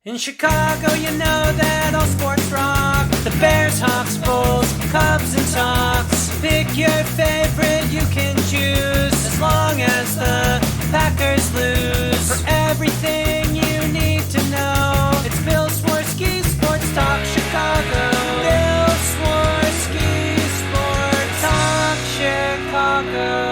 In Chicago, you know that all sports rock. The Bears, Hawks, Bulls, Cubs, and Sox. Pick your favorite, you can choose. As long as the Packers lose. For everything you need to know, it's Bill Swerski Sports Talk Chicago. Bill Swerski Sports Talk Chicago.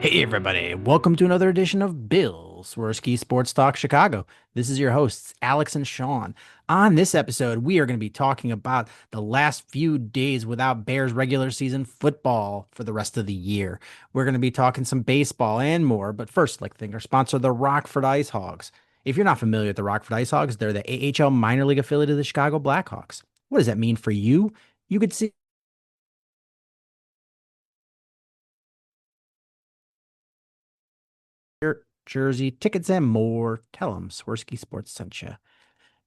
Hey everybody, welcome to another edition of Bill Swerski Sports Talk Chicago. This is your hosts, Alex and Sean. On this episode, we are going to be talking about the last few days without Bears regular season football for the rest of the year. We're going to be talking some baseball and more, but first, like to thank our sponsor, the Rockford Ice Hogs. If you're not familiar with the Rockford Ice Hogs, they're the AHL minor league affiliate of the Chicago Blackhawks. What does that mean for you? You could see shirt, jersey, tickets, and more. Tell them Swerski Sports sent you.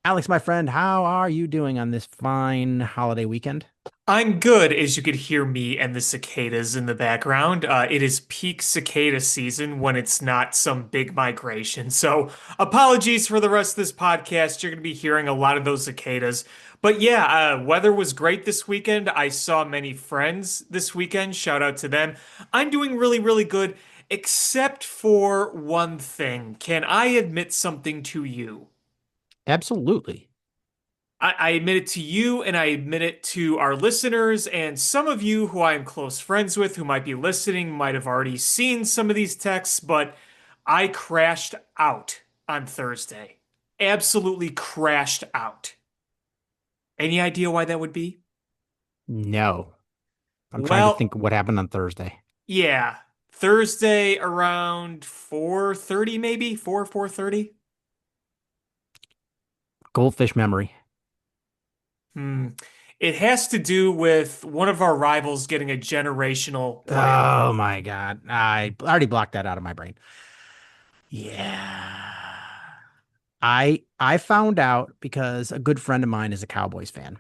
Alex, my friend, how are you doing on this fine holiday weekend? I'm good, as you could hear me and the cicadas in the background. It is peak cicada season when it's not some big migration. So, apologies for the rest of this podcast. You're going to be hearing a lot of those cicadas. But yeah, weather was great this weekend. I saw many friends this weekend. Shout out to them. I'm doing really, really good, except for one thing. Can I admit something to you? Absolutely. I admit it to you and I admit it to our listeners and some of you who I am close friends with who might be listening might have already seen some of these texts, but I crashed out on Thursday. Absolutely crashed out. Any idea why that would be? No. I'm trying to Well, think what happened on Thursday. yeah. Thursday around 4:30 maybe, 4:30. Goldfish memory. Hmm. It has to do with one of our rivals getting a generational player. Oh my God. I already blocked that out of my brain. Yeah. I found out because a good friend of mine is a Cowboys fan.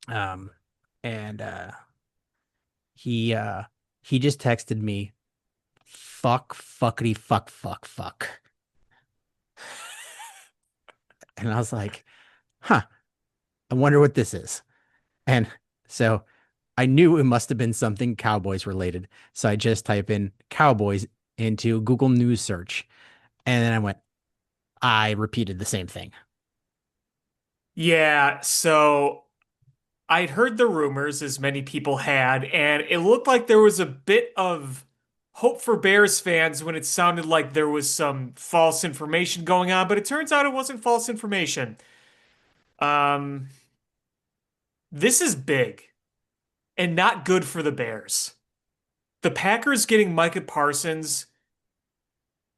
Um, and he uh he just texted me, fuck, fuckity, fuck, fuck, fuck. And I was like, huh, I wonder what this is. And so I knew it must have been something Cowboys related. So I just type in Cowboys into Google News search. And then I repeated the same thing. Yeah, so I'd heard the rumors, as many people had, and it looked like there was a bit of hope for Bears fans when it sounded like there was some false information going on, but it turns out it wasn't false information. Um, this is big and not good for the Bears. The Packers getting Micah Parsons,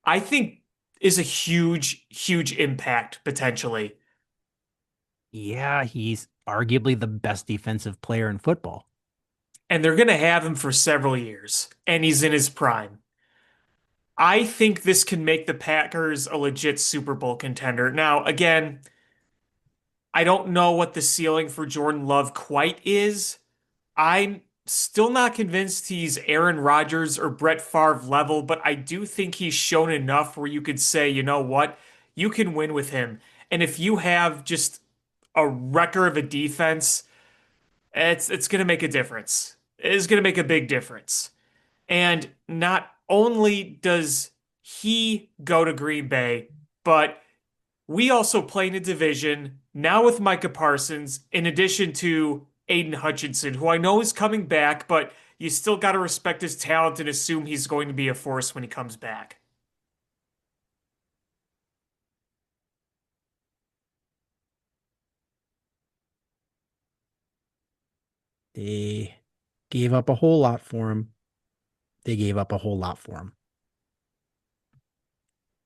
I think, is a huge, huge impact potentially. Yeah, he's arguably the best defensive player in football. And they're going to have him for several years, and he's in his prime. I think this can make the Packers a legit Super Bowl contender. Now, again, I don't know what the ceiling for Jordan Love quite is. I'm still not convinced he's Aaron Rodgers or Brett Favre level, but I do think he's shown enough where you could say, you know what, you can win with him. And if you have just a wrecker of a defense, it's going to make a difference. It is going to make a big difference. And not only does he go to Green Bay, but we also play in a division now with Micah Parsons, in addition to Aiden Hutchinson, who I know is coming back, but you still got to respect his talent and assume he's going to be a force when he comes back. They gave up a whole lot for him. They gave up a whole lot for him.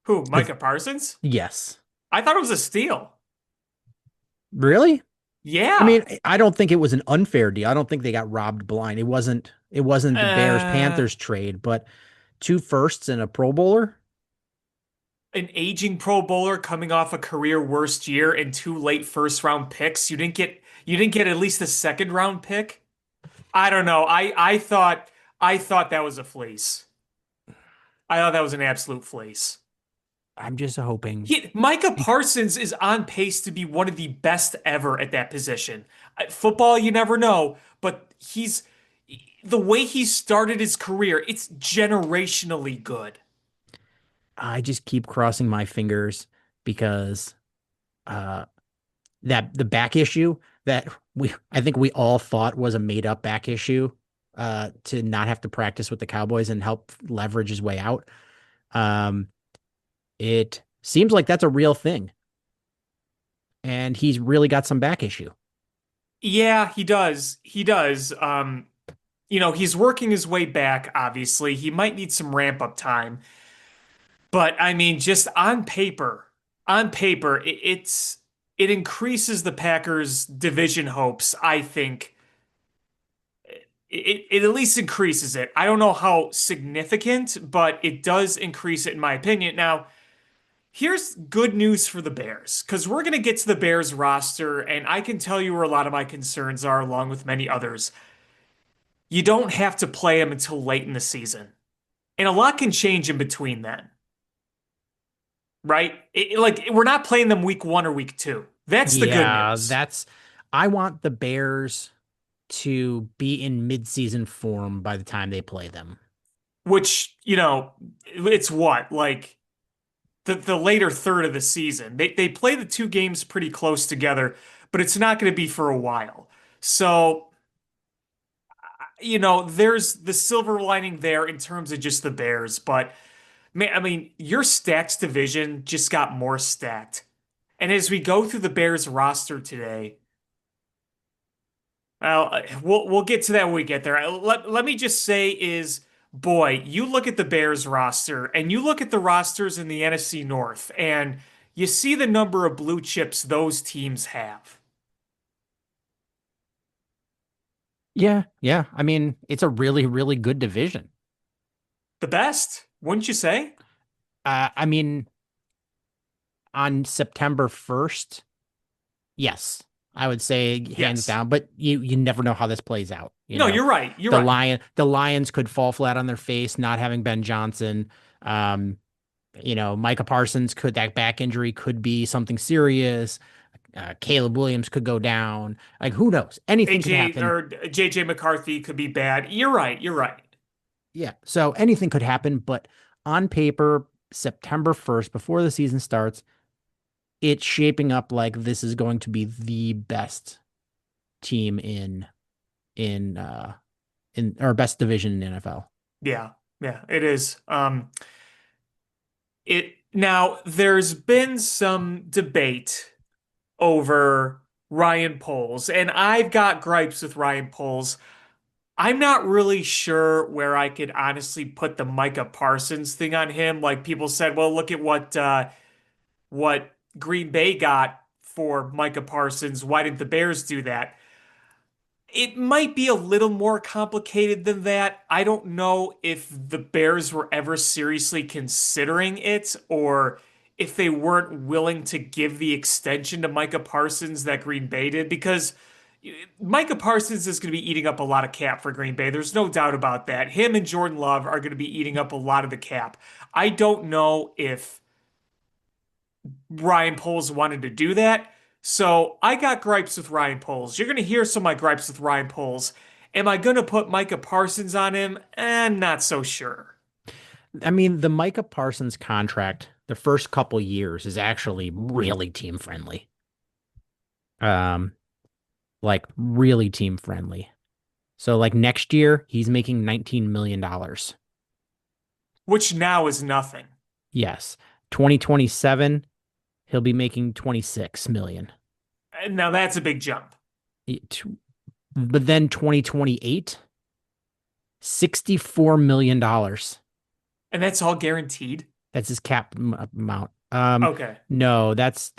Who, If Micah Parsons? yes. I thought it was a steal. Really? I Yeah. mean, I don't think it was an unfair deal. I don't think they got robbed blind. It wasn't the Bears Uh, Panthers trade, but two firsts and a Pro Bowler. an aging Pro Bowler coming off a career worst year and two late first round picks. You didn't get at least a second round pick. I don't know. I thought that was a fleece. I thought that was an absolute fleece. I'm just hoping. Micah Parsons is on pace to be one of the best ever at that position. Football, you never know, but he's the way he started his career, it's generationally good. I just keep crossing my fingers because uh that the back issue that I think we all thought was a made up back issue to not have to practice with the Cowboys and help leverage his way out. Um it seems like that's a real thing, and he's really got some back issue. Yeah, he does. He does. He's working his way back, obviously. He might need some ramp up time. But I mean, just on paper, it increases the Packers' division hopes, I think. It at least increases it. I don't know how significant, but it does increase it in my opinion. Now, here's good news for the Bears, because we're going to get to the Bears roster, and I can tell you where a lot of my concerns are, along with many others. You don't have to play them until late in the season, and a lot can change in between then, right? Like we're not playing them week 1 or week 2. That's the good Yeah, news. that's I want the Bears to be in midseason form by the time they play them. Which, it's what, like the later third of the season. They play the two games pretty close together, but it's not going to be for a while. So, there's the silver lining there in terms of just the Bears. But man, I mean, your stacked division just got more stacked. And as we go through the Bears roster today, well, we'll get to that when we get there. Let me just say is, boy, you look at the Bears roster and you look at the rosters in the NFC North, and you see the number of blue chips those teams have. Yeah, yeah. I mean, it's a really, really good division. The best, wouldn't you say? I mean, on September 1st, yes, I would say hands Yes. down, but you never know how this plays out. No, you're right. You're The right. Lions could fall flat on their face, not having Ben Johnson. Um, Micah Parsons could that back injury could be something serious. Caleb Williams could go down. Like who knows? Anything could AJ happen. or JJ McCarthy could be bad. You're right. You're right. Yeah. So anything could happen, but on paper, September 1st, before the season starts, it's shaping up like this is going to be the best team in in our best division in the NFL. Yeah. Yeah, it is. It now there's been some debate over Ryan Poles, and I've got gripes with Ryan Poles. I'm not really sure where I could honestly put the Micah Parsons thing on him. Like people said, well, look at what Green Bay got for Micah Parsons. Why didn't the Bears do that? It might be a little more complicated than that. I don't know if the Bears were ever seriously considering it or if they weren't willing to give the extension to Micah Parsons that Green Bay did because Micah Parsons is going to be eating up a lot of cap for Green Bay. There's no doubt about that. Him and Jordan Love are going to be eating up a lot of the cap. I don't know if Ryan Poles wanted to do that. So I got gripes with Ryan Poles. You're going to hear some of my gripes with Ryan Poles. Am I going to put Micah Parsons on him? Not so sure. I mean, the Micah Parsons contract, the first couple years is actually really team friendly. Um, like really team friendly. So like next year, he's making $19 million. Which now is nothing. Yes. 2027, he'll be making 26 million. Now that's a big jump. But then 2028, $64 million. And that's all guaranteed. That's his cap amount. Okay. No, that's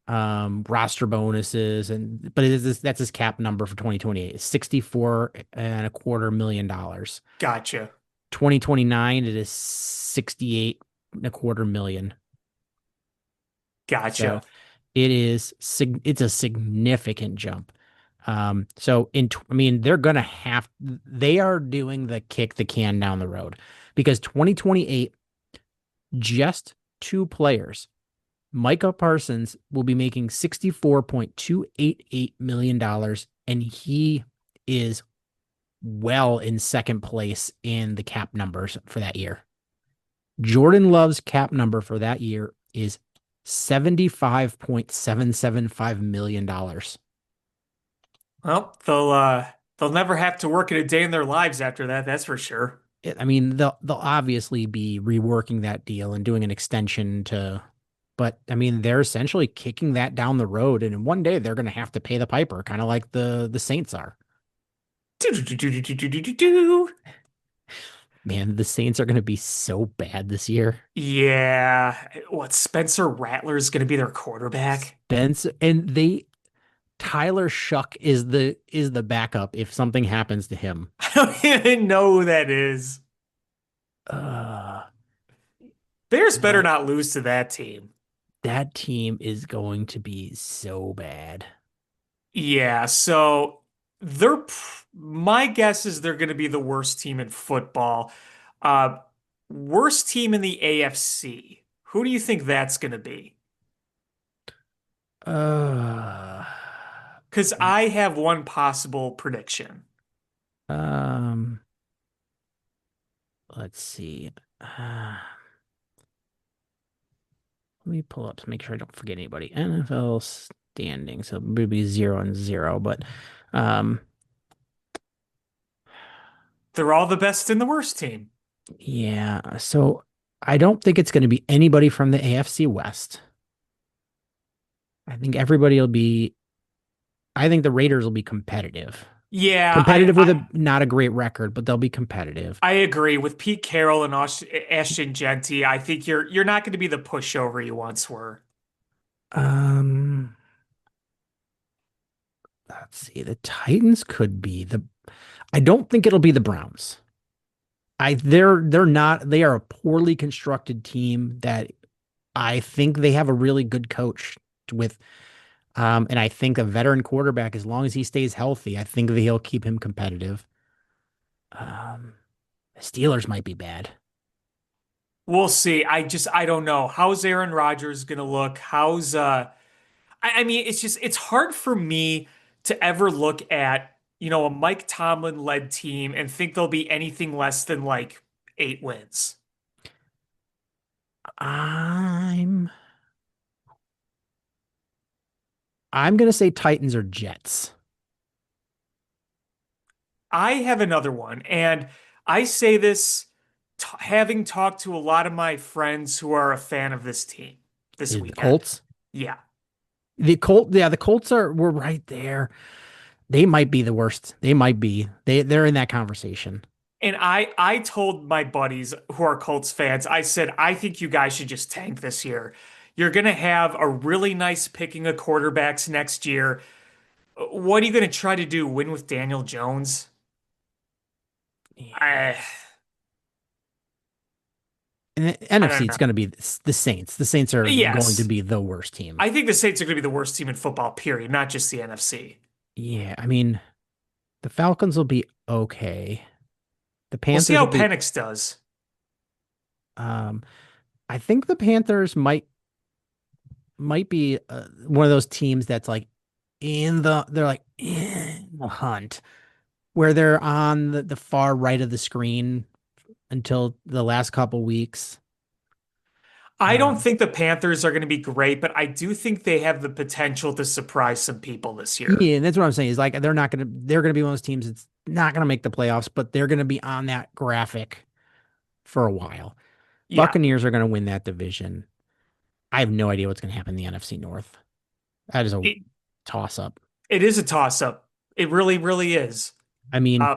roster bonuses but that's his cap number for 2028. 64 and a quarter million dollars. Gotcha. 2029, it is 68 and a quarter million. So Gotcha. it's a significant jump. I mean, they are doing the kick the can down the road because 2028 Just two players. Micah Parsons will be making $64.288 million, and he is well in second place in the cap numbers for that year. Jordan Love's cap number for that year is $75.775 million. Well, they'll never have to work in a day in their lives after that, that's for sure. I mean, they'll obviously be reworking that deal and doing an extension to, but I mean, they're essentially kicking that down the road, and in one day they're going to have to pay the piper, kind of like the Saints are. Do-do-do-do-do-do-do-do. Man, the Saints are going to be so bad this year. Yeah, what Spencer Rattler's going to be their quarterback? Spence and they Tyler Shuck is the backup if something happens to him. I don't even know who that is. Uh, Bears better that not lose to that team. that team is going to be so bad. Yeah, so they're my guess is they're going to be the worst team in football. Uh, Worst team in the AFC. Who do you think that's going to be? Uh, Because I have one possible prediction. um, let's see. Let me pull up to make sure I don't forget anybody. NFL standing, so maybe 0-0, but um, They're all the best in the worst team. yeah. So I don't think it's going to be anybody from the AFC West. I think everybody will be. I think the Raiders will be competitive. Yeah, Competitive with a not a great record, but they'll be competitive. I agree with Pete Carroll and Ashton Genty. I think you're not going to be the pushover you once were. Um, let's see. The Titans could be the. I don't think it'll be the Browns. They're not. They are a poorly constructed team that I think they have a really good coach with. And I think a veteran quarterback, as long as he stays healthy, I think that he'll keep him competitive. The Steelers might be bad. We'll see. I don't know. How's Aaron Rodgers going to look? How's I mean, it's hard for me to ever look at, a Mike Tomlin led team and think they'll be anything less than like 8 wins. I'm I'm gonna say Titans or Jets. I have another one, and I say this having talked to a lot of my friends who are a fan of this team this The weekend. Colts. Yeah. The Colts were right there. They might be the worst. They might be. They're in that conversation. And I told my buddies who are Colts fans, I said, I think you guys should just tank this year. You're going to have a really nice picking of quarterbacks next year. What are you going to try to do? Win with Daniel Jones? Yeah. I And the I NFC, don't it's know. going to be the Saints. The Saints are going to Yes. be the worst team. I think the Saints are going to be the worst team in football, period, not just the NFC. Yeah, I mean, the Falcons will be okay. The We'll see Panthers how will be. Penix does. Um, I think the Panthers might be one of those teams that's like they're like in the hunt where they're on the far right of the screen until the last couple weeks. I don't Um, think the Panthers are going to be great, but I do think they have the potential to surprise some people this year. yeah, and that's what I'm saying is like they're gonna be one of those teams that's not gonna make the playoffs, but they're gonna be on that graphic for a while. Yeah, Buccaneers are gonna win that division. I have no idea what's gonna happen in the NFC North. That is a it, toss up. it is a toss-up. It really, really is. I mean, Uh,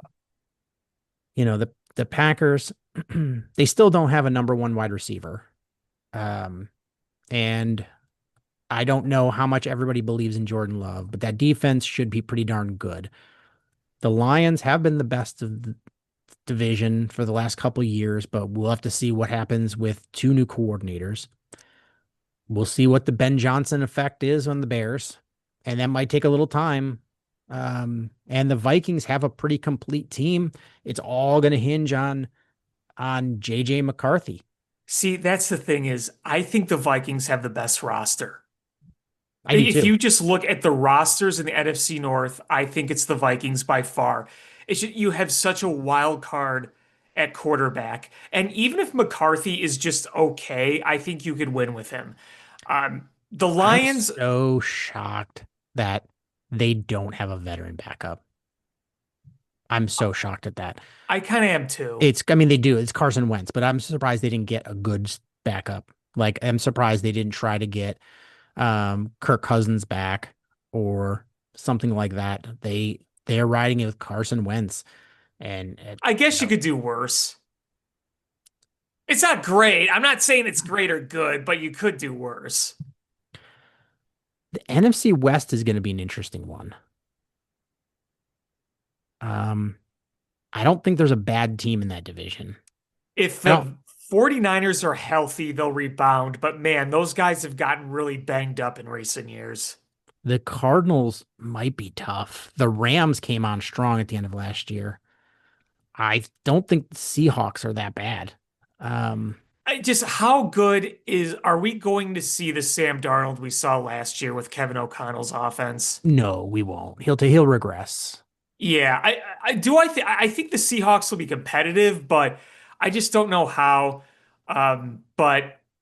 the Packers, they still don't have a number one wide receiver. Um, and I don't know how much everybody believes in Jordan Love, but that defense should be pretty darn good. The Lions have been the best of the division for the last couple of years, but we'll have to see what happens with two new coordinators. We'll see what the Ben Johnson effect is on the Bears, and that might take a little time. And the Vikings have a pretty complete team. It's all going to hinge on JJ McCarthy. See, that's the thing is, I think the Vikings have the best roster. I do If too. you just look at the rosters in the NFC North, I think it's the Vikings by far. You have such a wild card at quarterback. And even if McCarthy is just okay, I think you could win with him. The I'm Lions, so shocked that they don't have a veteran backup. I'm so shocked at that. I kind of am too. I mean, they do. It's Carson Wentz, but I'm surprised they didn't get a good backup. Like, I'm surprised they didn't try to get Kirk Cousins back or something like that. They're riding it with Carson Wentz, and I guess you could do worse. It's not great. I'm not saying it's great or good, but you could do worse. the NFC West is going to be an interesting one. Um, I don't think there's a bad team in that division. If I don't. the 49ers are healthy, they'll rebound. But man, those guys have gotten really banged up in recent years. The Cardinals might be tough. The Rams came on strong at the end of last year. I don't think the Seahawks are that bad. Um, How good are we going to see the Sam Darnold we saw last year with Kevin O'Connell's offense? no, we won't. He'll regress. Yeah, I think the Seahawks will be competitive, but I just don't know how.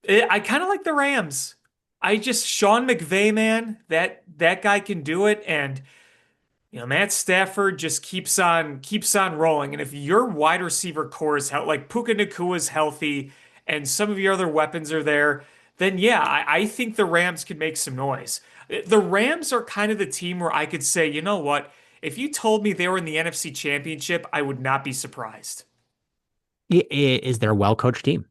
I kind of like the Rams. Sean McVay, man, that guy can do it, and Matt Stafford just keeps on rolling. And if your wide receiver core is like Puka Nacua is healthy, and some of your other weapons are there, then yeah, I think the Rams can make some noise. The Rams are kind of the team where I could say, you know what? If you told me they were in the NFC Championship, I would not be surprised. Is there a well-coached team?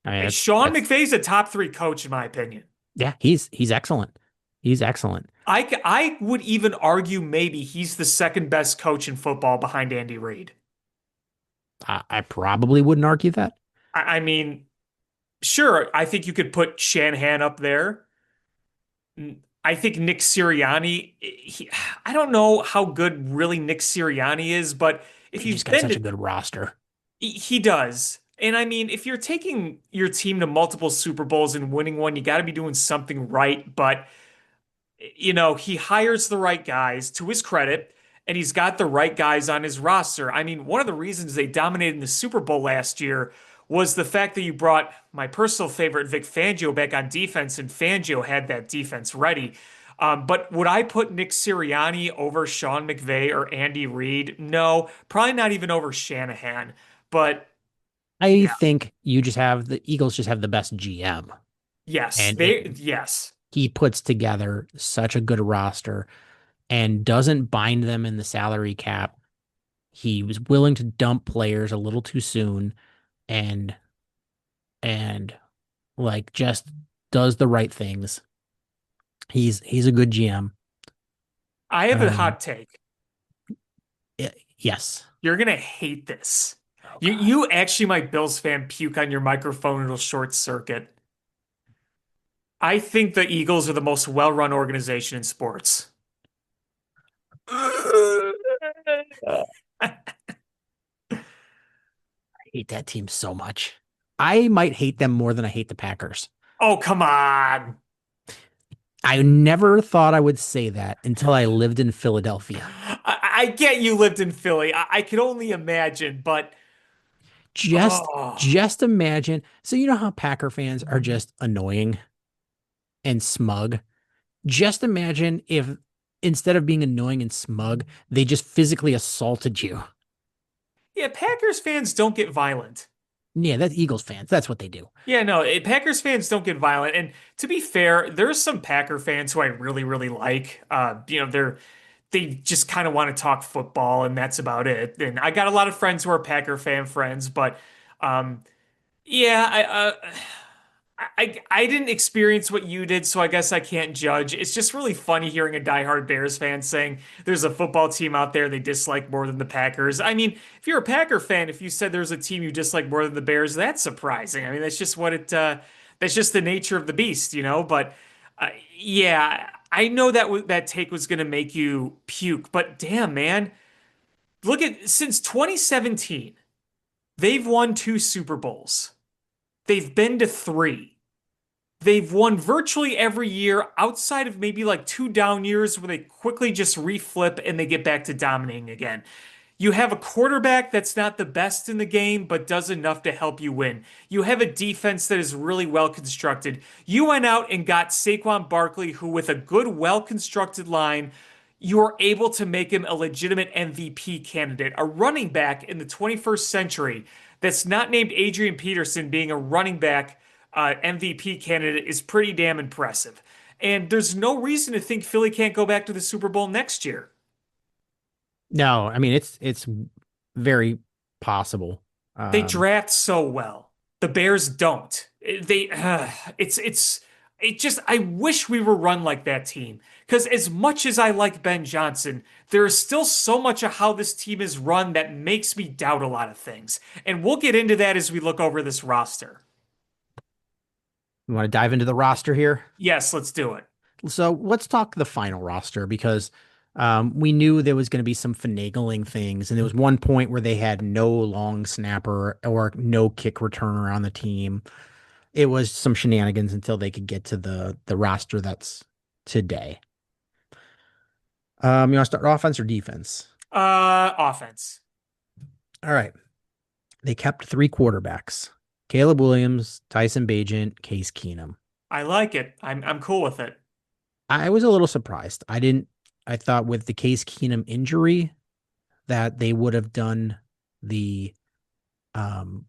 I mean, Sean that's McVay's a top three coach, in my opinion. yeah, he's excellent. He's excellent. I would even argue maybe he's the second best coach in football behind Andy Reid. I probably wouldn't argue that. I mean, sure, I think you could put Shanahan up there. I think Nick Sirianni, I don't know how good really Nick Sirianni is, but if He just you've got been such a to, good roster. he does. And I mean, if you're taking your team to multiple Super Bowls and winning one, you got to be doing something right. But he hires the right guys to his credit, and he's got the right guys on his roster. I mean, one of the reasons they dominated in the Super Bowl last year was the fact that you brought my personal favorite, Vic Fangio, back on defense, and Fangio had that defense ready. But would I put Nick Sirianni over Sean McVay or Andy Reid? No, probably not even over Shanahan. But I yeah, think the Eagles just have the best GM, yes, and yes. he puts together such a good roster and doesn't bind them in the salary cap. He was willing to dump players a little too soon and and like just does the right things. He's a good GM. I have a Um, hot take. yes. You're gonna hate this. Oh You God. you actually might Bills fan puke on your microphone. It'll short circuit. I think the Eagles are the most well-run organization in sports. I hate that team so much. I might hate them more than I hate the Packers. Oh, come on. I never thought I would say that until I lived in Philadelphia. I get you lived in Philly. I can only imagine, but Just oh, just imagine. So you know how Packer fans are just annoying and smug? Just imagine if instead of being annoying and smug, they just physically assaulted you. yeah, Packers fans don't get violent. Yeah, that's Eagles fans. That's what they do. Yeah, no, Packers fans don't get violent. And to be fair, there's some Packer fans who I really, really like. They just kind of want to talk football, and that's about it. And I got a lot of friends who are Packer fan friends, but um, yeah, I didn't experience what you did, so I guess I can't judge. It's just really funny hearing a diehard Bears fan saying there's a football team out there they dislike more than the Packers. I mean, if you're a Packer fan, if you said there's a team you dislike more than the Bears, that's surprising. I mean, that's just the nature of the beast. But yeah, I know that take was going to make you puke, but damn, man, look at since 2017, they've won two Super Bowls. They've been to three. They've won virtually every year outside of maybe like two down years where they quickly just reflip and they get back to dominating again. You have a quarterback that's not the best in the game, but does enough to help you win. You have a defense that is really well constructed. You went out and got Saquon Barkley, who, with a good, well constructed line, you are able to make him a legitimate MVP candidate, a running back in the 21st century that's not named Adrian Peterson being a running back MVP candidate is pretty damn impressive. And there's no reason to think Philly can't go back to the Super Bowl next year. No, I mean it's very possible. They Um, draft so well. The Bears don't. It just I wish we were run like that team. Because as much as I like Ben Johnson, there is still so much of how this team is run that makes me doubt a lot of things. And we'll get into that as we look over this roster. you want to dive into the roster here? Yes, let's do it. So let's talk the final roster because we knew there was going to be some finagling things, and there was one point where they had no long snapper or no kick returner on the team. It was some shenanigans until they could get to the roster that's today. You want to start offense or defense? Offense. All right. They kept three quarterbacks: Caleb Williams, Tyson Bagent, Case Keenum. I like it. I'm cool with it. I was a little surprised. I thought with the Case Keenum injury that they would have done the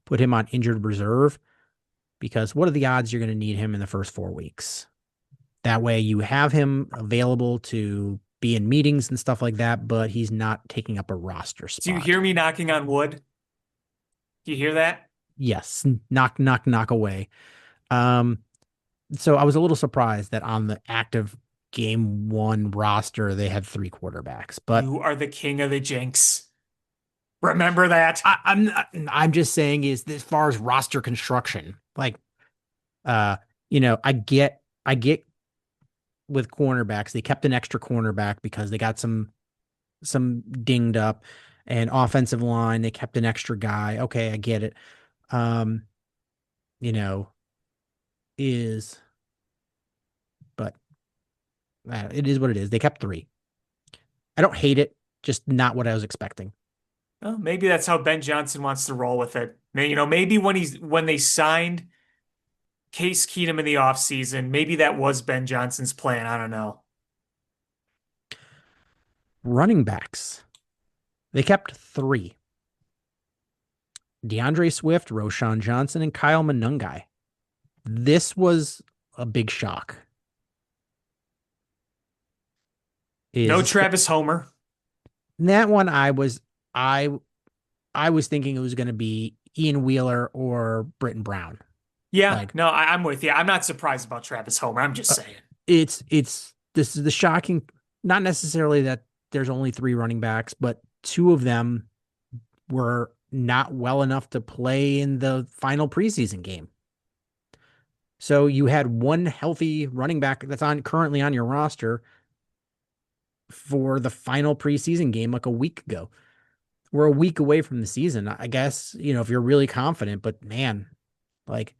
put him on injured reserve, because what are the odds you're going to need him in the first 4 weeks? That way you have him available to be in meetings and stuff like that, but he's not taking up a roster Do you spot. hear me knocking on wood? Do you hear that? Yes, knock, knock, knock away. Um, so I was a little surprised that on the active game one roster, they had three quarterbacks, but You are the king of the jinx. Remember that. I'm just saying is as far as roster construction, like, uh, I get with cornerbacks, they kept an extra cornerback because they got some dinged up, and offensive line, they kept an extra guy. Okay, I get it. Um, you know, is but it is what it is. They kept three. I don't hate it, just not what I was expecting. Well, maybe that's how Ben Johnson wants to roll with it. Maybe when they signed Case Keenum in the offseason, maybe that was Ben Johnson's plan. I don't know. Running backs, they kept three: DeAndre Swift, Roshan Johnson, and Kyle Manungai. This was a big shock. No Is Travis Homer. that one I I was thinking it was going to be Ian Wheeler or Britton Brown. Yeah, Like, no, I'm with you. I'm not surprised about Travis Homer. I'm just uh, saying. it's this is the shocking, not necessarily that there's only three running backs, but two of them were not well enough to play in the final preseason game. So you had one healthy running back that's on currently on your roster for the final preseason game like a week ago. We're a week away from the season. I guess, if you're really confident, but man, like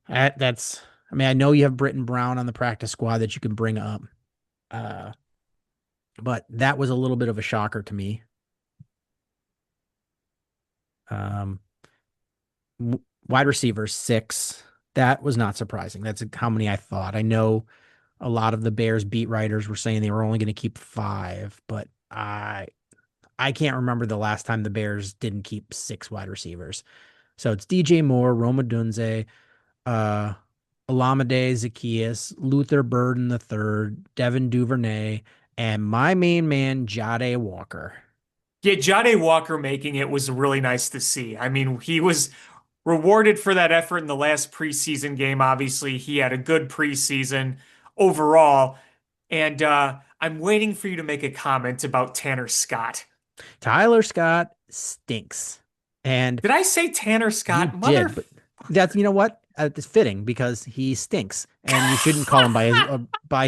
that's, I mean, I know you have Britton Brown on the practice squad that you can bring up. Uh, but that was a little bit of a shocker to me. Um, Wide receivers, six. That was not surprising. That's how many I thought. I know a lot of the Bears beat writers were saying they were only going to keep five, but I can't remember the last time the Bears didn't keep six wide receivers. So it's DJ Moore, Roma Dunze, uh, Olamide Zaccheaus, Luther Burden the third, Devin Duvernay, and my main man, Jade Walker. Yeah, Jade Walker making it was really nice to see. I mean, he was rewarded for that effort in the last preseason game. Obviously, he had a good preseason overall. And I'm waiting for you to make a comment about Tanner Scott. Tyler Scott stinks. And Did I say Tanner you Scott? did, but that's, you know what? It's fitting because he stinks, and you shouldn't call him by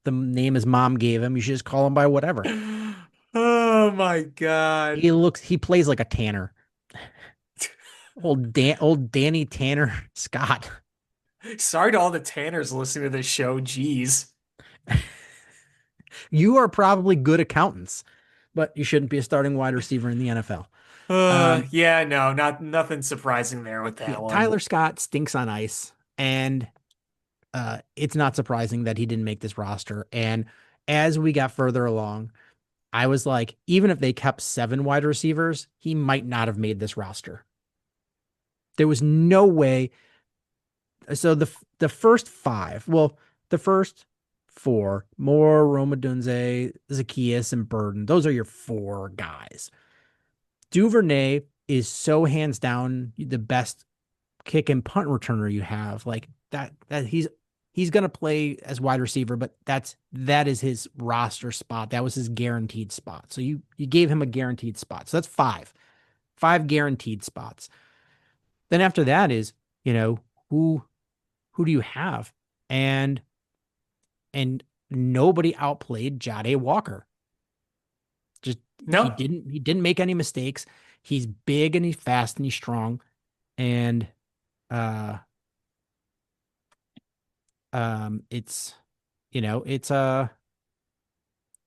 the name his mom gave him. You should just call him by whatever. Oh my God. He plays like a Tanner. Old Danny Tanner Scott. Sorry to all the Tanners listening to this show. Jeez. You are probably good accountants, but you shouldn't be a starting wide receiver in the NFL. Yeah, no, not nothing surprising there with Yeah, that one. Tyler Scott stinks on ice, and it's not surprising that he didn't make this roster. And as we got further along, I was like, even if they kept 7 wide receivers, he might not have made this roster. There was no way. So the first 5, well, the first 4, Moore, Romadunze, Zacchaeus, and Burden, those are your 4 guys. Duvernay is so hands down the best kick and punt returner you have. Like that he's gonna play as wide receiver, but that is his roster spot. That was his guaranteed spot. So you gave him a guaranteed spot. So that's 5 guaranteed spots. Then after that is, you know, who do you have? And and nobody outplayed Jade Walker. Just No, he didn't make any mistakes. He's big and he's fast and he's strong. And uh it's it's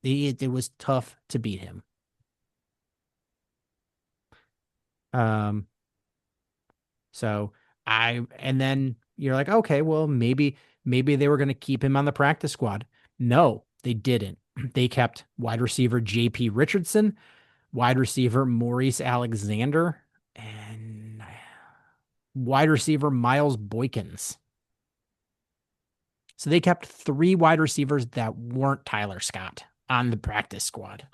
it was tough to beat him. Um so and then you're like, okay, well, maybe they were going to keep him on the practice squad. No, they didn't. They kept wide receiver JP Richardson, wide receiver Maurice Alexander, and wide receiver Miles Boykins. So they kept 3 wide receivers that weren't Tyler Scott on the practice squad.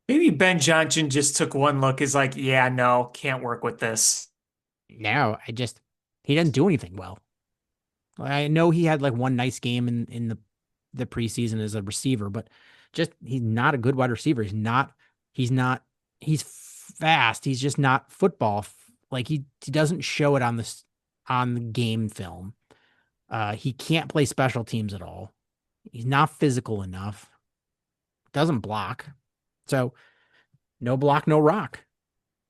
maybe Ben Johnson just took one look, is like, yeah, no, can't work with this. Now he didn't do anything well. I know he had like one nice game in the preseason as a receiver, but just he's not a good wide receiver. He's not he's fast. He's just not football. Like he doesn't show it on the game film. He can't play special teams at all. He's not physical enough. Doesn't block. So no block, no rock.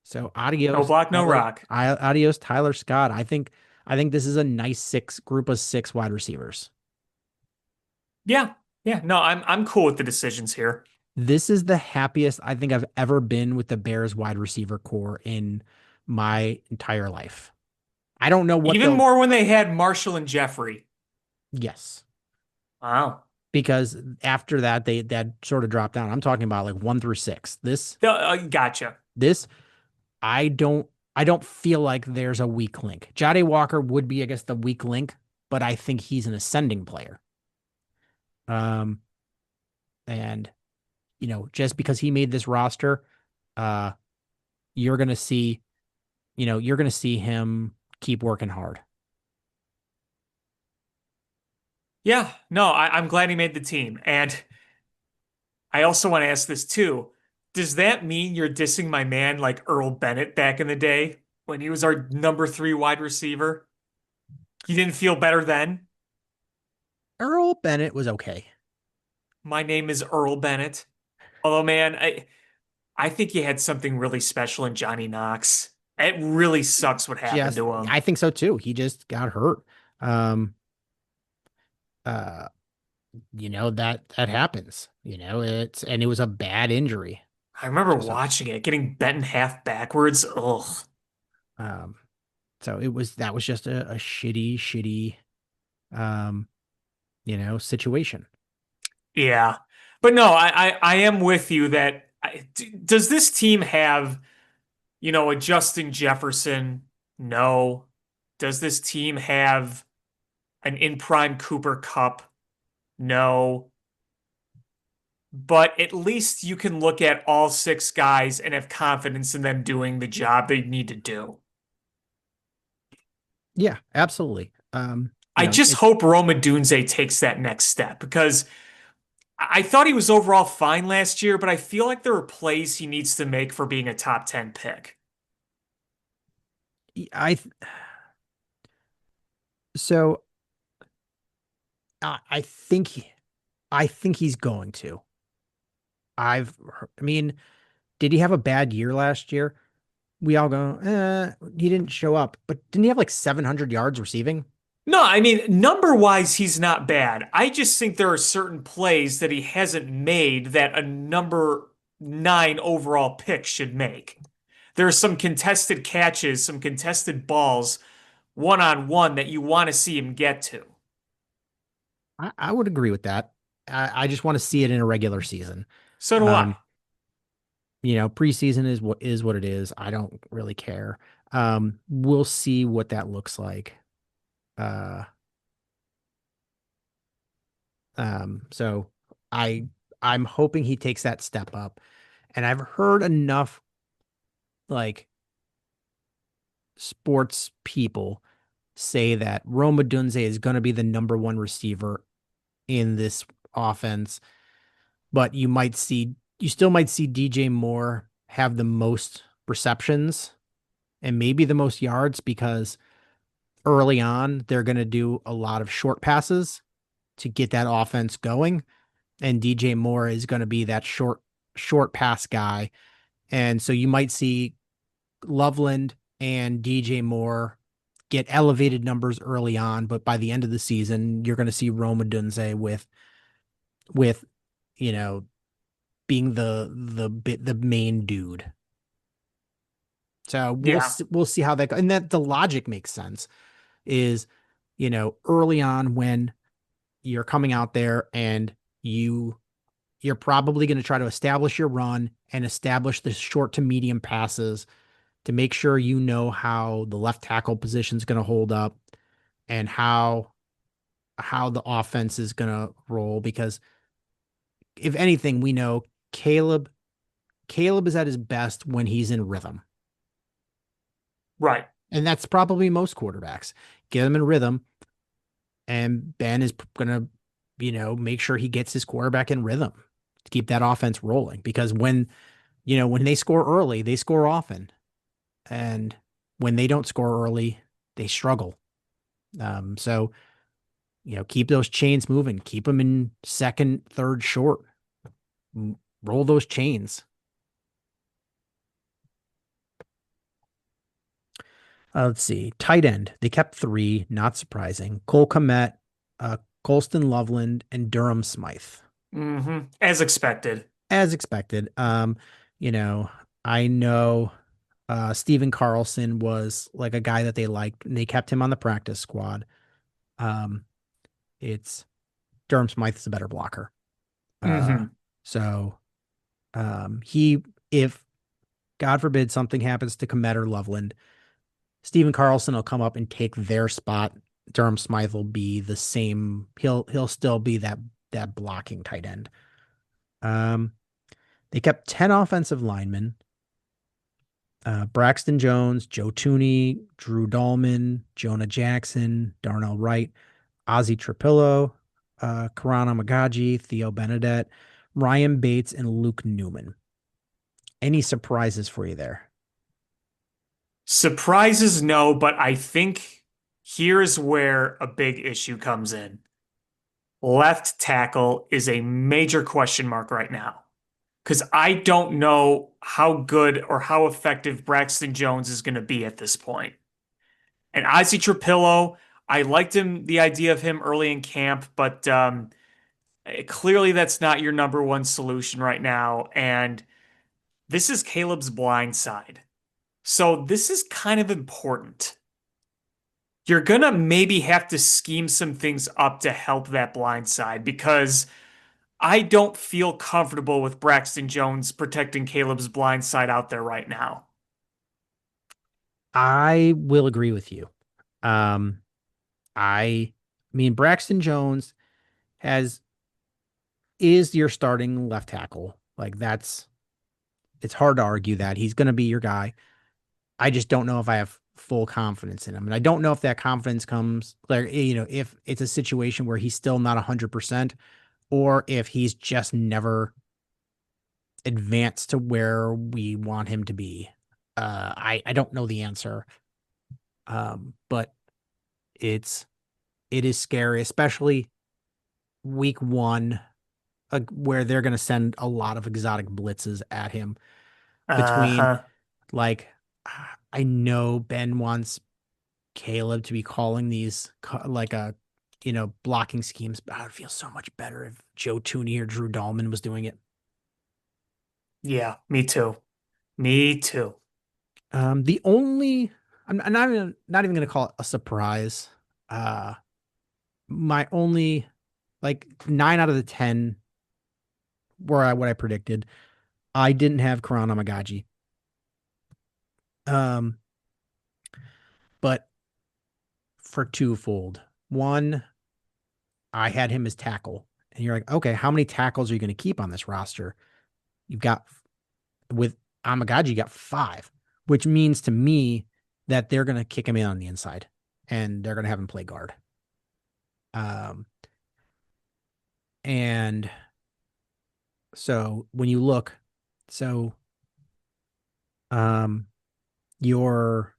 So No block, no rock. Adios Tyler Scott. I think this is a nice group of 6 wide receivers. Yeah, yeah, no, I'm cool with the decisions here. This is the happiest I think I've ever been with the Bears wide receiver core in my entire life. I don't know what Even they'll, more when they had Marshall and Jeffrey. yes, Wow. because after that that sort of dropped down. I'm talking about like 1 through 6. Gotcha. This I don't feel like there's a weak link. Jade Walker would be, I guess, the weak link, but I think he's an ascending player. Um, and just because he made this roster, uh, you're gonna see, you're gonna see him keep working hard. Yeah, no, I'm glad he made the team. And I also want to ask this too. Does that mean you're dissing my man like Earl Bennett back in the day when he was our number 3 wide receiver? You didn't feel better then? Earl Bennett was okay. My name is Earl Bennett. Although, man, I think he had something really special in Johnny Knox. It really sucks what happened Just, to him. I think so too. He just got hurt. Um, uh, that happens. It was a bad injury. I remember So, watching it, getting bent in half backwards. Ugh. um, so that was just a shitty, um, situation. Yeah. But no, I am with you that does this team have, a Justin Jefferson? No. Does this team have an in prime Cooper Cup? No. But at least you can look at all 6 guys and have confidence in them doing the job they need to do. Yeah, absolutely. I just It's hope Roma Dunze takes that next step because I thought he was overall fine last year, but I feel like there are plays he needs to make for being a top 10 pick. I so I think I think he's going to. I mean, did he have a bad year last year? we all go, he didn't show up, but didn't he have like 700 yards receiving? No, I mean, number wise, he's not bad. I just think there are certain plays that he hasn't made that a number nine overall pick should make. There are some contested catches, some contested balls, one on one that you want to see him get to. I would agree with that. I just want to see it in a regular season. So do I. Um, preseason is what it is. I don't really care. We'll see what that looks like. Uh, so I I'm hoping he takes that step up. And I've heard enough like sports people say that Roma Dunze is going to be the number one receiver in this offense, but you still might see DJ Moore have the most receptions and maybe the most yards because early on they're going to do a lot of short passes to get that offense going, and DJ Moore is going to be that short pass guy. And so you might see Loveland and DJ Moore get elevated numbers early on, but by the end of the season, you're going to see Roma Dunze with you know being the main dude. So Yeah, we'll see how that goes. And that the logic makes sense is early on when you're coming out there and you're probably going to try to establish your run and establish the short to medium passes to make sure you know how the left tackle position is going to hold up and how the offense is going to roll. Because if anything, we know Caleb Caleb is at his best when he's in rhythm. right. And that's probably most quarterbacks. Get him in rhythm, and Ben is going to, make sure he gets his quarterback in rhythm to keep that offense rolling. Because when they score early, they score often. And when they don't score early, they struggle. So, keep those chains moving, keep them in second, third, short, roll those chains. Let's see. Tight end. They kept three, not surprising. Cole Kmet, Colston Loveland, and Durham Smythe. As expected. As expected. You know, I know Steven Carlson was like a guy that they liked, and they kept him on the practice squad. Um, it's Durham Smythe is a better blocker. Uh, hmm so he if God forbid something happens to Komet or Loveland, Steven Carlson will come up and take their spot. Durham Smythe will be the same. He'll still be that blocking tight end. Um, they kept 10 offensive linemen. Braxton Jones, Joe Tooney, Drew Dahlman, Jonah Jackson, Darnell Wright, Ozzie Trapillo, Karana Magaji, Theo Benedette, Ryan Bates, and Luke Newman. Any surprises for you there? Surprises, no, but I think here's where a big issue comes in. Left tackle is a major question mark right now because I don't know how good or how effective Braxton Jones is going to be at this point. And Ozzie Trapillo, I liked him, the idea of him early in camp, but clearly that's not your number one solution right now. And this is Caleb's blind side. So this is kind of important. You're gonna maybe have to scheme some things up to help that blind side because I don't feel comfortable with Braxton Jones protecting Caleb's blind side out there right now. I will agree with you. Um, I mean, Braxton Jones has is your starting left tackle. Like it's hard to argue that he's going to be your guy. I just don't know if I have full confidence in him. And I don't know if that confidence comes like, if it's a situation where he's still not 100% or if he's just never advanced to where we want him to be. I don't know the answer. But it is scary, especially week one, where they're going to send a lot of exotic blitzes at him between Uh-huh. like I know Ben wants Caleb to be calling these blocking schemes, but I would feel so much better if Joe Tooney or Drew Dahlman was doing it. Yeah, me too. Me too. The only I'm not even going to call it a surprise. Uh, my only like 9 out of the 10 what I predicted. I didn't have Karan Amagaji. Um, but for twofold. One, I had him as tackle. And you're like, okay, how many tackles are you going to keep on this roster? You've got with Amagaji, you got 5, which means to me that they're going to kick him in on the inside and they're going to have him play guard. Um, and so when you look, so um, your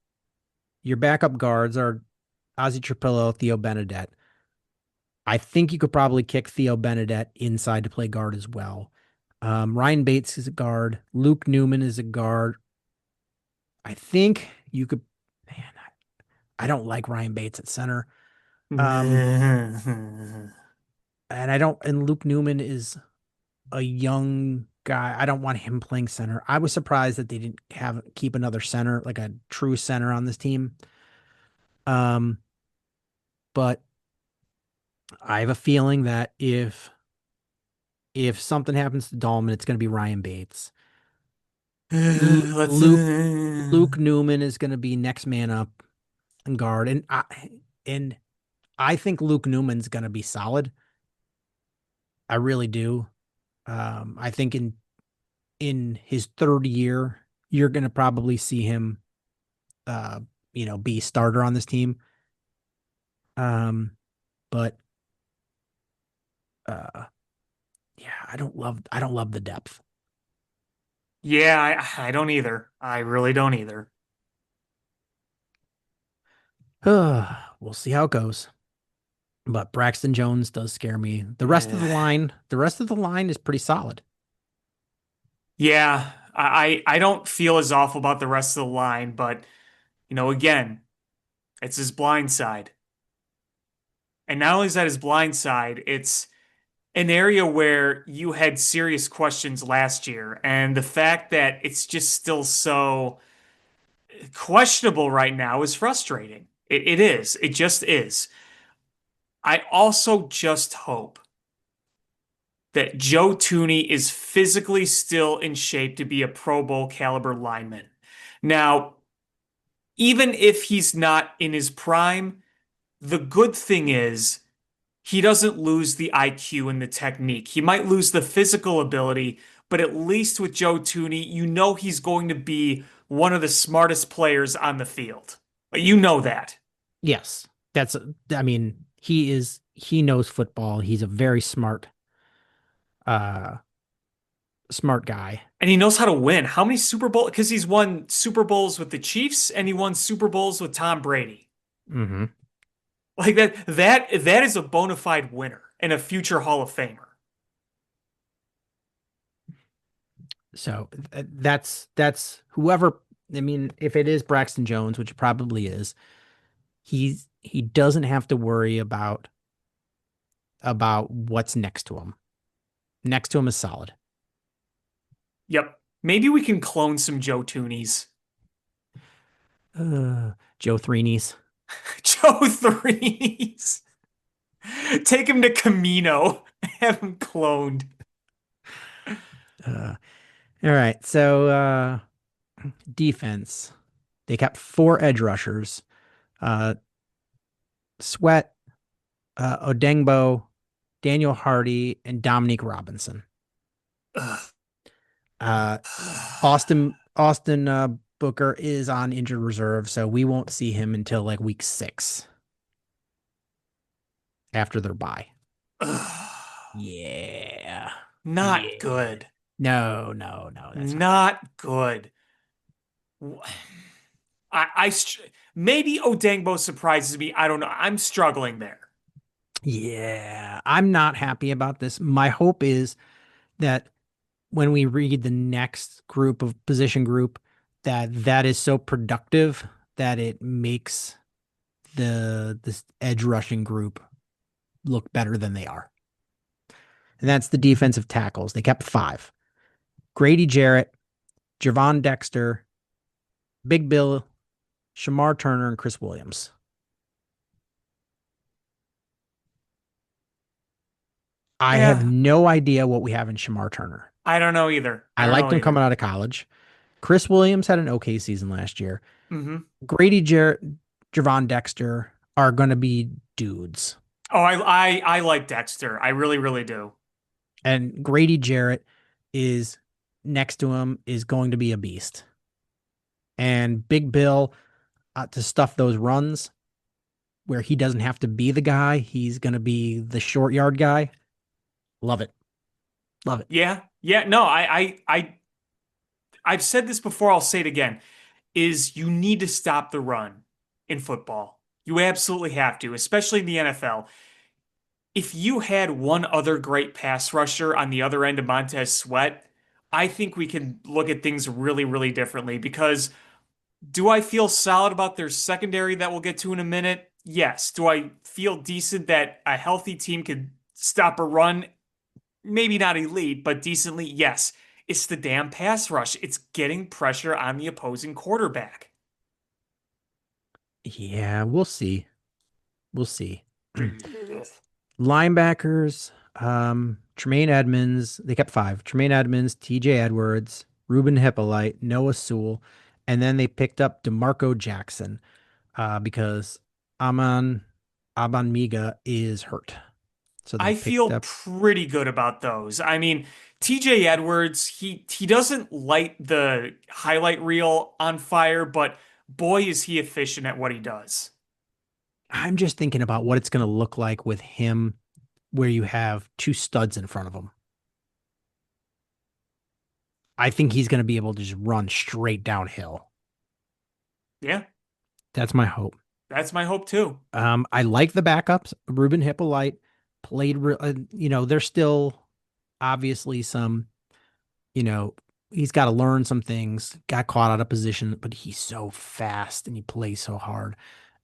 your backup guards are Ozzy Trapillo, Theo Benedette. I think you could probably kick Theo Benedette inside to play guard as well. Ryan Bates is a guard. Luke Newman is a guard. I think you could, man, I don't like Ryan Bates at center. Um, and Luke Newman is a young guy. I don't want him playing center. I was surprised that they didn't keep another center, like a true center on this team. Um, but I have a feeling that if something happens to Dahlman, it's going to be Ryan Bates. Let's Luke Newman is going to be next man up and guard, and I think Luke Newman's going to be solid. I really do. I think in his third year, you're going to probably see him, uh, be starter on this team. Um, but uh, yeah, I don't love the depth. Yeah, I don't either. I really don't either. We'll see how it goes. But Braxton Jones does scare me. The rest of the line is pretty solid. Yeah, I don't feel as awful about the rest of the line, but again, it's his blind side. And not only is that his blind side, it's an area where you had serious questions last year. And the fact that it's just still so questionable right now is frustrating. It is. It just is. I also just hope that Joe Tooney is physically still in shape to be a Pro Bowl caliber lineman. Now, even if he's not in his prime, the good thing is he doesn't lose the IQ and the technique. He might lose the physical ability, but at least with Joe Tooney, you know he's going to be one of the smartest players on the field. You know that. Yes, I mean, he knows football. He's a very uh, smart guy. And he knows how to win. How many Super Bowl? Because he's won Super Bowls with the Chiefs and he won Super Bowls with Tom Brady. Mm-hmm. Like that is a bona fide winner and a future Hall of Famer. So that's whoever. I mean, if it is Braxton Jones, which it probably is, he doesn't have to worry about what's next to him. Next to him is solid. Yep. Maybe we can clone some Joe Tooneys. Joe Threenies. Joe Threes. Take him to Camino. Have him cloned. All right. So defense. They kept 4 edge rushers. Uh, Sweat, Odengbo, Daniel Hardy, and Dominique Robinson. Ugh. Uh, Austin Booker is on injured reserve, so we won't see him until like week 6 after their bye. Ugh. Yeah. Not Yeah. good. No, no, no. That's Not good. Maybe Odengbo surprises me. I don't know. I'm struggling there. yeah. I'm not happy about this. My hope is that when we read the next position group, that is so productive that it makes this edge rushing group look better than they are. And that's the defensive tackles. They kept five. Grady Jarrett, Javon Dexter, Big Bill, Shamar Turner, and Chris Williams. I have Yeah, no idea what we have in Shamar Turner. I don't know either. I I don't liked know him coming either. out of college. Chris Williams had an okay season last year. Hmm. Grady Jarrett, Javon Dexter are going to be dudes. Oh, I like Dexter. I really, really do. And Grady Jarrett is next to him is going to be a beast. And Big Bill to stuff those runs where he doesn't have to be the guy, he's going to be the short yard guy. Love it. Love it. Yeah, yeah. No, I've said this before. I'll say it again. Is you need to stop the run in football. You absolutely have to, especially in the NFL. If you had one other great pass rusher on the other end of Montez Sweat, I think we can look at things really, really differently because do I feel solid about their secondary that we'll get to in a minute? Yes. Do I feel decent that a healthy team could stop a run? Maybe not elite, but decently? Yes. It's the damn pass rush. It's getting pressure on the opposing quarterback. Yeah, we'll see. We'll see. Linebackers, Tremaine Edmonds, they kept five. Tremaine Edmonds, TJ Edwards, Ruben Hippolyte, Noah Sewell, and then they picked up DeMarco Jackson because Amon Miga is hurt. So they I picked feel up. pretty good about those. I mean, TJ Edwards, he doesn't light the highlight reel on fire, but boy is he efficient at what he does. I'm just thinking about what it's going to look like with him, where you have two studs in front of him. I think he's going to be able to just run straight downhill. Yeah, That's my hope. that's my hope too. I like the backups. Ruben Hippolyte played, there's still obviously some, you know, he's got to learn some things, got caught out of position, but he's so fast and he plays so hard.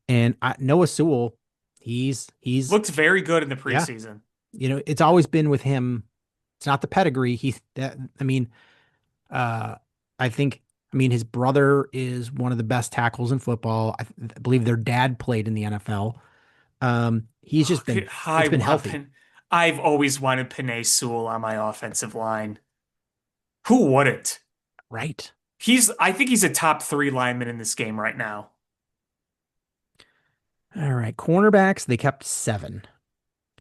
And Noah Sewell, he's, Looked very good in the yeah, preseason. it's always been with him. It's not the pedigree. I mean, uh, I think, his brother is one of the best tackles in football. I believe their dad played in the NFL. He's just been, I it's been want healthy, I've always wanted Penei Sewell on my offensive line. Who wouldn't? right? I think he's a top three lineman in this game right now. All right. Cornerbacks, they kept seven.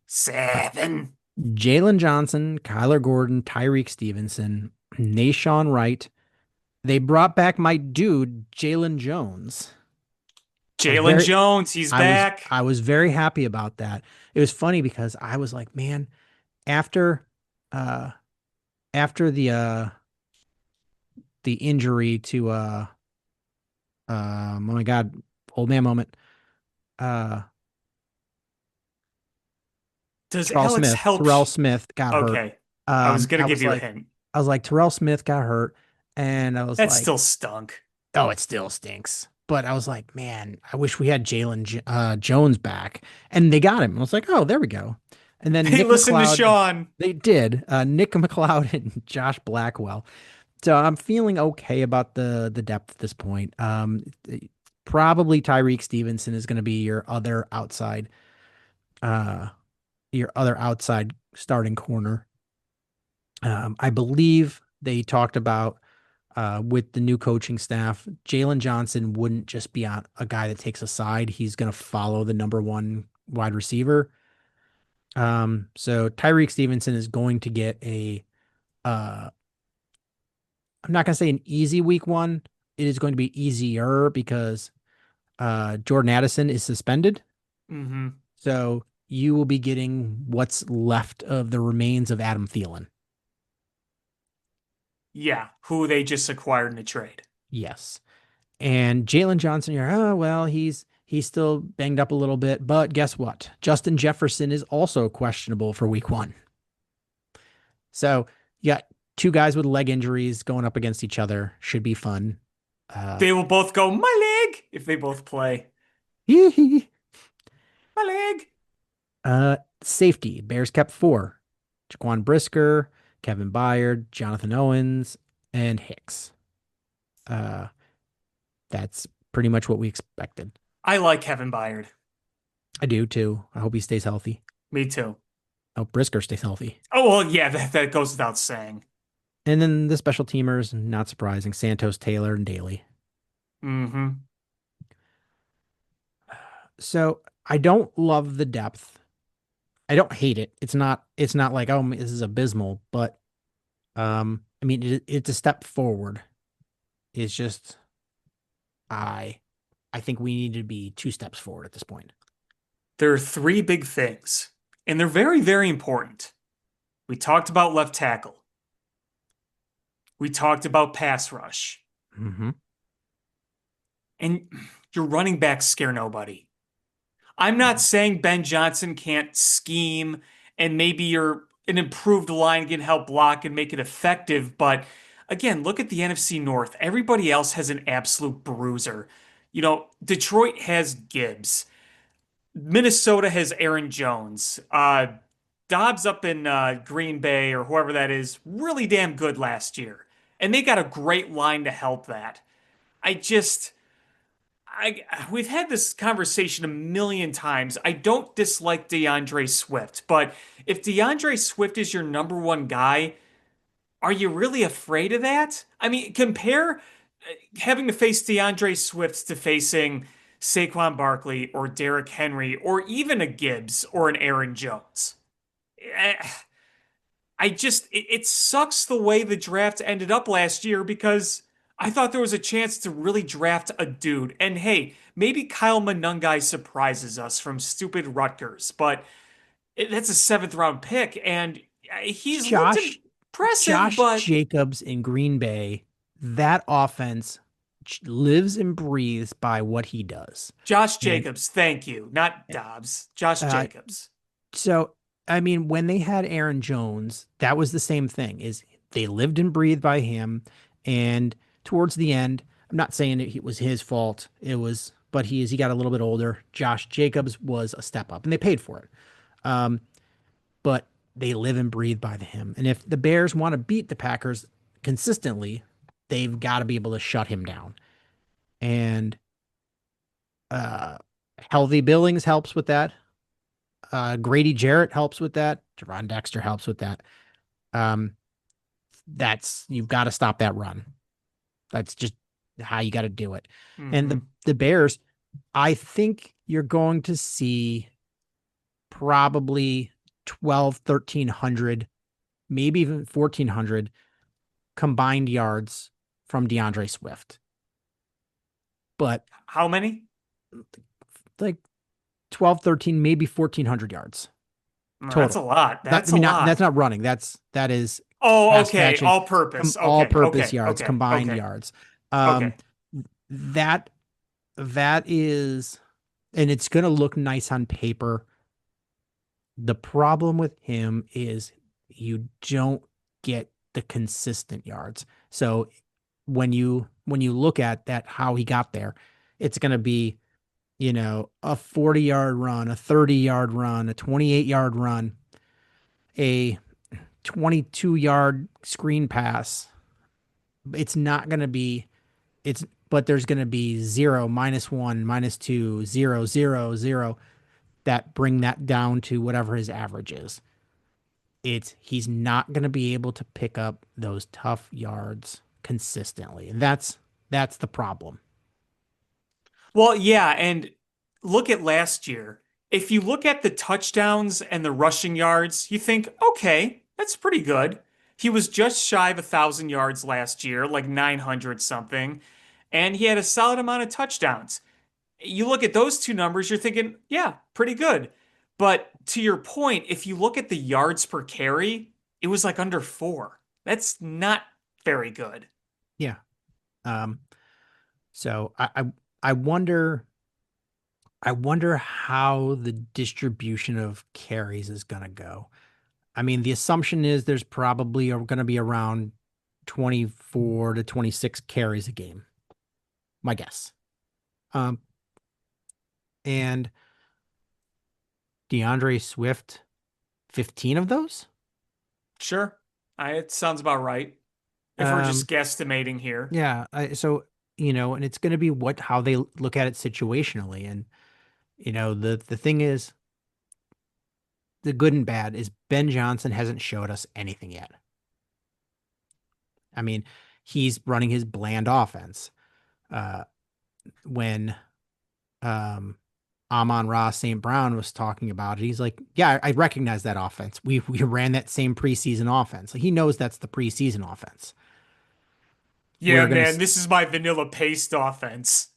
Seven. Jalen Johnson, Kyler Gordon, Tyreek Stevenson, Nashawn Wright. They brought back my dude, Jalen Jones. I was Jalen very Jones, he's back. I was very happy about that. It was funny because I was like, man, after uh after the injury to oh my god, old man moment. Uh Does Alex help? Terrell Smith got hurt. Okay. I was gonna I give was you a like hint. Terrell Smith got hurt, and I was That like, still stunk. oh, it still stinks. But I was like, man, I wish we had Jones back, and they got him. I was like, oh, there we go. And then They Nick listened to McLeod, Sean. they did. Nick McLeod and Josh Blackwell. So I'm feeling okay about the depth at this point. Probably Tyreek Stevenson is going to be uh, your other outside starting corner. I believe they talked about with the new coaching staff, Jalen Johnson wouldn't just be on a guy that takes a side. He's going to follow the number one wide receiver. So Tyreek Stevenson is going to get uh, I'm not going to say an easy week one. It is going to be easier because Jordan Addison is suspended. Hmm. So you will be getting what's left of the remains of Adam Thielen. Yeah, who they just acquired in a trade. Yes. And Jalen Johnson, you're, oh, well, he's still banged up a little bit. But guess what? Justin Jefferson is also questionable for week one. So you got two guys with leg injuries going up against each other. Should be fun. Uh, They will both go, my leg, if they both play. uh, My leg. Safety. Bears kept four. Jaquan Brisker, Kevin Byard, Jonathan Owens, and Hicks. Uh, that's pretty much what we expected. I like Kevin Byard. I do too. I hope he stays healthy. Me too. I hope Brisker stays healthy. Oh, well, yeah, that goes without saying. And then the special teamers, not surprising, Santos, Taylor, and Daly. Hmm. So I don't love the depth. I don't hate it. It's not like, oh, this is abysmal, but I mean it's a step forward. It's just I I think we need to be two steps forward at this point. There are three big things, and they're very, very important. We talked about left tackle. We talked about pass rush. Hmm. And your running backs scare nobody. I'm not saying Ben Johnson can't scheme and maybe you're an improved line can help block and make it effective, but again, look at the NFC North. Everybody else has an absolute bruiser. Detroit has Gibbs. Minnesota has Aaron Jones. Dobbs up in Green Bay or whoever that is, really damn good last year. And they got a great line to help that. I just I we've had this conversation a million times. I don't dislike DeAndre Swift, but if DeAndre Swift is your number one guy, are you really afraid of that? I mean, compare having to face DeAndre Swift to facing Saquon Barkley or Derrick Henry or even a Gibbs or an Aaron Jones. Eh, it sucks the way the draft ended up last year because I thought there was a chance to really draft a dude. And hey, maybe Kyle Monangai surprises us from stupid Rutgers, but that's a seventh round pick, and he's looked Josh impressive, Josh but Jacobs in Green Bay, that offense lives and breathes by what he does. Josh And Jacobs, thank you, not Dobbs. Josh uh, Jacobs. so I mean, when they had Aaron Jones, that was the same thing. Is they lived and breathed by him, and towards the end, I'm not saying it was his fault. It was, but he got a little bit older. Josh Jacobs was a step up, and they paid for it. Um, but they live and breathe by him. And if the Bears want to beat the Packers consistently, they've got to be able to shut him down. And uh, healthy Billings helps with that. Grady Jarrett helps with that. Jerron Dexter helps with that. Um, that's you've got to stop that run. That's just how you got to do it. And the Hmm. the Bears, I think you're going to see probably 12, 1,300, maybe even 1,400 combined yards from DeAndre Swift. But How many? like 12, 13, maybe 1,400 yards That's a total. lot. That I That's a mean, not that's lot. not running. That is Oh, pass okay. catching, All purpose. all Okay. purpose Okay. yards, Okay. combined Okay. yards. Okay. Um, that that is, and it's gonna look nice on paper. The problem with him is you don't get the consistent yards. So when you look at that, how he got there, it's gonna be, a 40-yard run, a 30-yard run, a 28-yard run, a 22-yard screen pass. It's not going to be, but there's going to be zero, -1, -2, 0, 0, 0 that bring that down to whatever his average is. He's not going to be able to pick up those tough yards consistently. And that's the problem. Well, yeah, and look at last year. If you look at the touchdowns and the rushing yards, you think, okay, that's pretty good. He was just shy of 1,000 yards last year, like 900 something, and he had a solid amount of touchdowns. You look at those two numbers, you're thinking, yeah, pretty good. But to your point, if you look at the yards per carry, it was like under four. That's not very good. Yeah. Um, so I wonder how the distribution of carries is going to go. I mean, the assumption is there's probably going to be around 24 to 26 carries a game. my guess. Um, and DeAndre Swift, 15 of those. Sure. It sounds about right. If we're Um, just guesstimating here. yeah. So, and it's going to be how they look at it situationally. And, the thing is, the good and bad is Ben Johnson hasn't showed us anything yet. I mean, he's running his bland offense. Uh, when Amon-Ra St. Brown was talking about it, he's like, "Yeah, I recognize that offense. We ran that same preseason offense. Like, he knows that's the preseason offense. Yeah, We're gonna, man, this is my vanilla paste offense.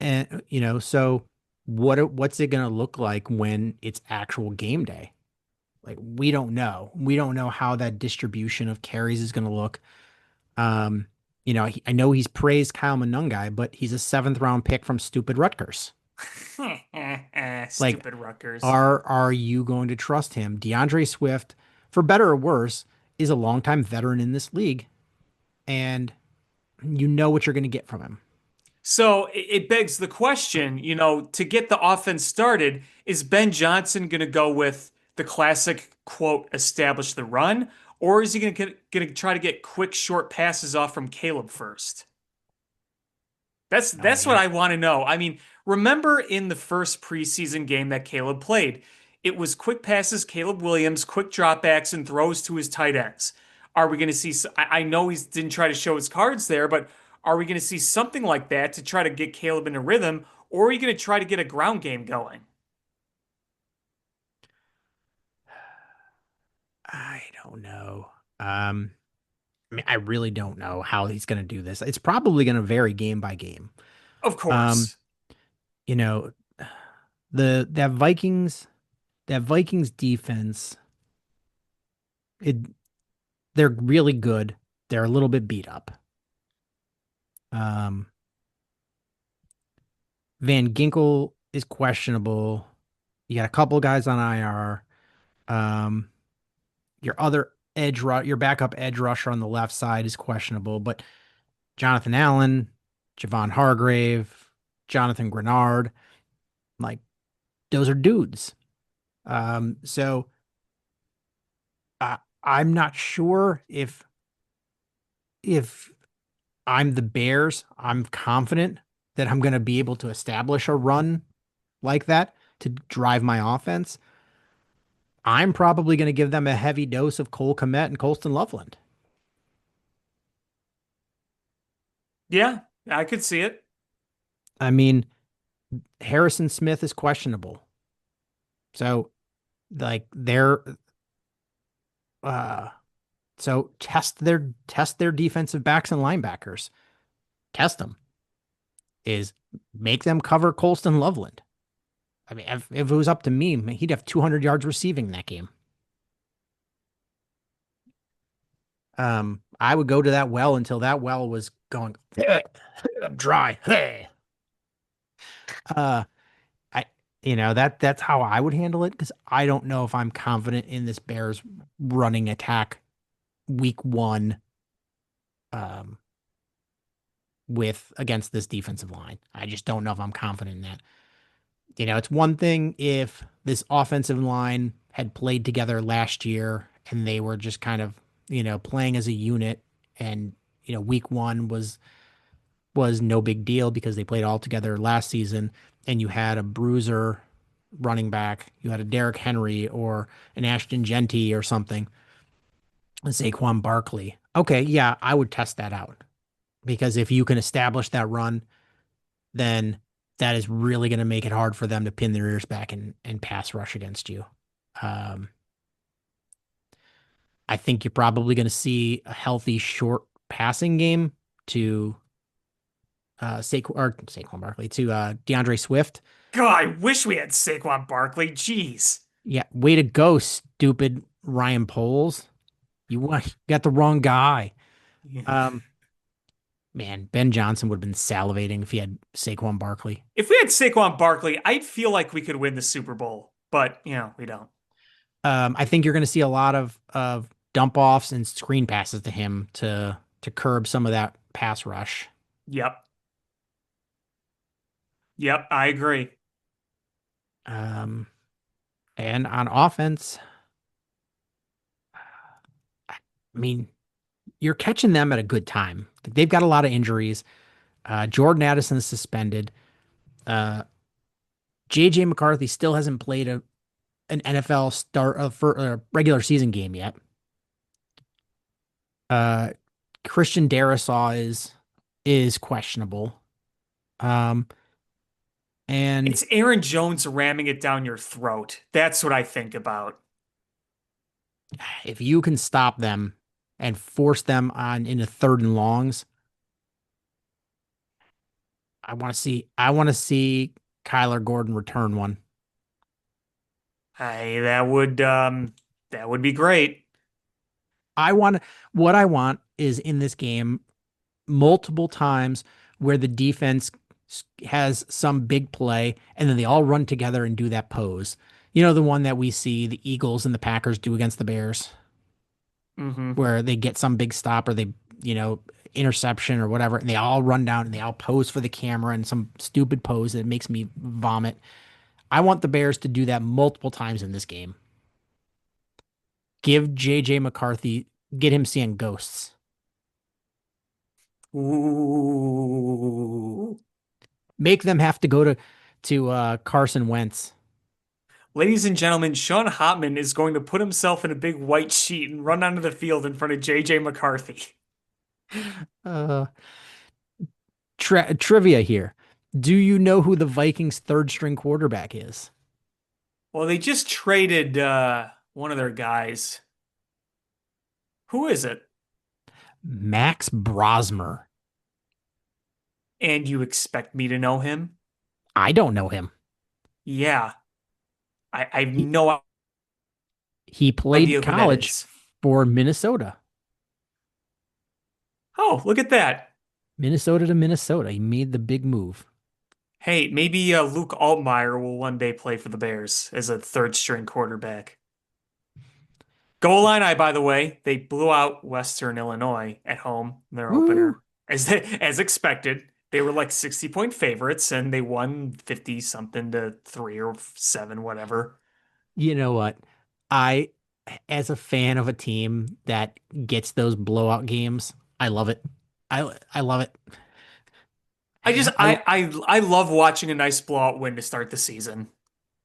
and so what's it gonna look like when it's actual game day? Like, we don't know. We don't know how that distribution of carries is gonna look. Um, I know he's praised Kyle Monungai, but he's a seventh round pick from stupid Rutgers. Like, Stupid Rutgers. are you going to trust him? DeAndre Swift, for better or worse, is a longtime veteran in this league, and you know what you're going to get from him. So it begs the question, to get the offense started, is Ben Johnson going to go with the classic quote, establish the run, or is he going to try to get quick, short passes off from Caleb first? That's Oh that's what man, I want to know. I mean, remember in the first preseason game that Caleb played, it was quick passes, Caleb Williams, quick dropbacks, and throws to his tight ends. Are we going to see? I know he didn't try to show his cards there, but are we going to see something like that to try to get Caleb in a rhythm, or are you going to try to get a ground game going? I don't know. I mean, I really don't know how he's going to do this. It's probably going to vary game by game. Of Um, course. you know, the that Vikings defense, it they're really good. They're a little bit beat up. Um, Van Ginkel is questionable. You got a couple guys on IR. Um, your backup edge rusher on the left side is questionable, but Jonathan Allen, Javon Hargrave, Jonathan Grenard, like, those are dudes. So I'm not sure if I'm the Bears, I'm confident that I'm going to be able to establish a run like that to drive my offense. I'm probably going to give them a heavy dose of Cole Kmet and Colston Loveland. Yeah, I could see it. I mean, Harrison Smith is questionable. So, like, uh so test their defensive backs and linebackers. Test them. Is make them cover Colston Loveland. I mean, if it was up to me, he'd have 200 yards receiving in that game. I would go to that well until that well was going dry. Hey. Uh, I, that's how I would handle it, because I don't know if I'm confident in this Bears running attack week one, um, with against this defensive line. I just don't know if I'm confident in that. It's one thing if this offensive line had played together last year and they were just kind of, playing as a unit, and, week one was no big deal because they played all together last season, and you had a bruiser running back, you had a Derrick Henry or an Ashton Genty or something, a Saquon Barkley. Okay, yeah, I would test that out, because if you can establish that run, then that is really going to make it hard for them to pin their ears back and pass rush against you. Um, I think you're probably going to see a healthy short passing game to Saquon Barkley, to DeAndre Swift. God, I wish we had Saquon Barkley. Jeez. Yeah, way to go, stupid Ryan Poles. You got the wrong guy. Um, Man, Ben Johnson would have been salivating if he had Saquon Barkley. If we had Saquon Barkley, I'd feel like we could win the Super Bowl, but we don't. I think you're going to see a lot of dump offs and screen passes to him to curb some of that pass rush. Yep. Yep, I agree. Um, and on offense, I mean, you're catching them at a good time. They've got a lot of injuries. Jordan Addison's suspended. Uh, JJ McCarthy still hasn't played an NFL start for a regular season game yet. Uh, Christian Darrisaw is questionable. Um, and It's Aaron Jones ramming it down your throat. That's what I think about. if you can stop them and force them on into third and longs, I want to see Kyler Gordon return one. Hey, that would be great. I want what I want is in this game multiple times where the defense has some big play and then they all run together and do that pose. You know, the one that we see the Eagles and the Packers do against the Bears, Hmm. where they get some big stop or they, interception or whatever, and they all run down and they all pose for the camera and some stupid pose that makes me vomit. I want the Bears to do that multiple times in this game. Give JJ McCarthy, get him seeing ghosts. Ooh. Make them have to go to Carson Wentz. Ladies and gentlemen, Sean Hotman is going to put himself in a big white sheet and run onto the field in front of JJ McCarthy. Uh, trivia here. Do you know who the Vikings' third string quarterback is? Well, they just traded one of their guys. Who is it? Max Brosmer. And you expect me to know him? I don't know him. Yeah, I have He no he played in idea who that college is. for Minnesota. Oh, look at that. Minnesota to Minnesota. He made the big move. Hey, maybe Luke Altmaier will one day play for the Bears as a third string quarterback. Goal line eye, by the way, they blew out Western Illinois at home in their Woo! opener. As expected, they were like 60-point favorites and they won 50 something to 3 or 7, whatever. You know what? I, as a fan of a team that gets those blowout games, I love it. I love it. I just I I love watching a nice blowout win to start the season.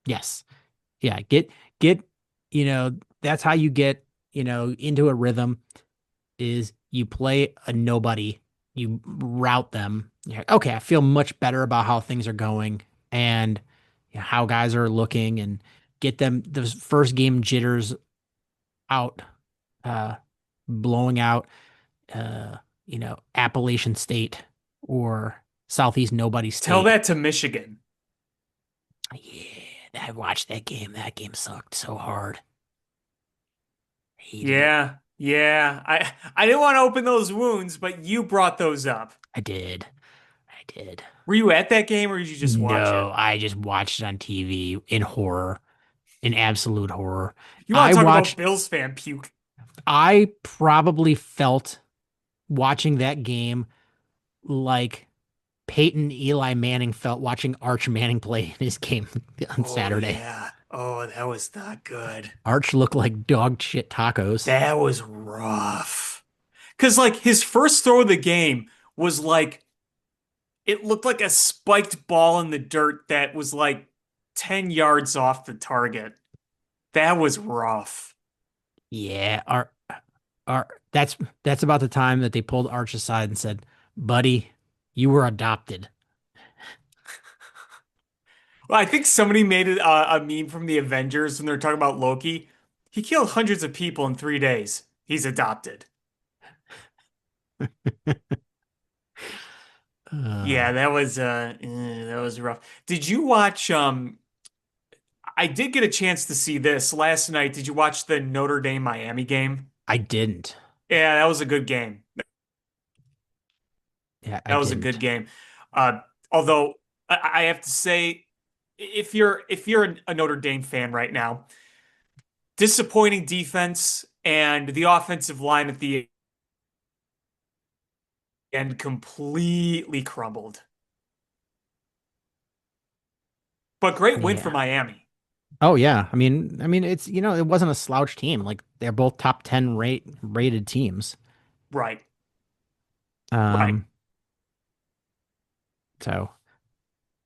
yes. Yeah, get you know, that's how you get, into a rhythm is you play a nobody, you route them. You're like, okay, I feel much better about how things are going and how guys are looking and get them those first game jitters out, uh blowing out Appalachian State or Southeast Nobody Tell State. that to Michigan. Yeah, I watched that game. That game sucked so hard. Hated it. Yeah, yeah. I didn't want to open those wounds, but you brought those up. I did. I did. Were you at that game or did you just watch No, it? I just watched it on TV in horror, in absolute horror. You want I to talk about watched, Bills fan puke? I probably felt watching that game like Peyton Eli Manning felt watching Arch Manning play in his game on Oh Saturday. yeah. Oh, that was not good. Arch looked like dog shit tacos. That was rough. Because like his first throw of the game was like it looked like a spiked ball in the dirt that was like 10 yards off the target. That was rough. Yeah, our that's about the time that they pulled Arch aside and said, "Buddy, you were adopted." Well, I think somebody made it a meme from the Avengers when they're talking about Loki. He killed hundreds of people in 3 days. He's adopted. Uh, Yeah, that was rough. Did you watch I did get a chance to see this last night. Did you watch the Notre Dame Miami game? I didn't. Yeah, that was a good game. Yeah, I That was a good didn't. game. Uh, although I have to say, if you're a Notre Dame fan right now, disappointing defense and the offensive line at the end completely crumbled. But great win for Yeah. Miami. Oh yeah. I mean it's it wasn't a slouch team. Like they're both top 10 rated teams. Right. Right. Um so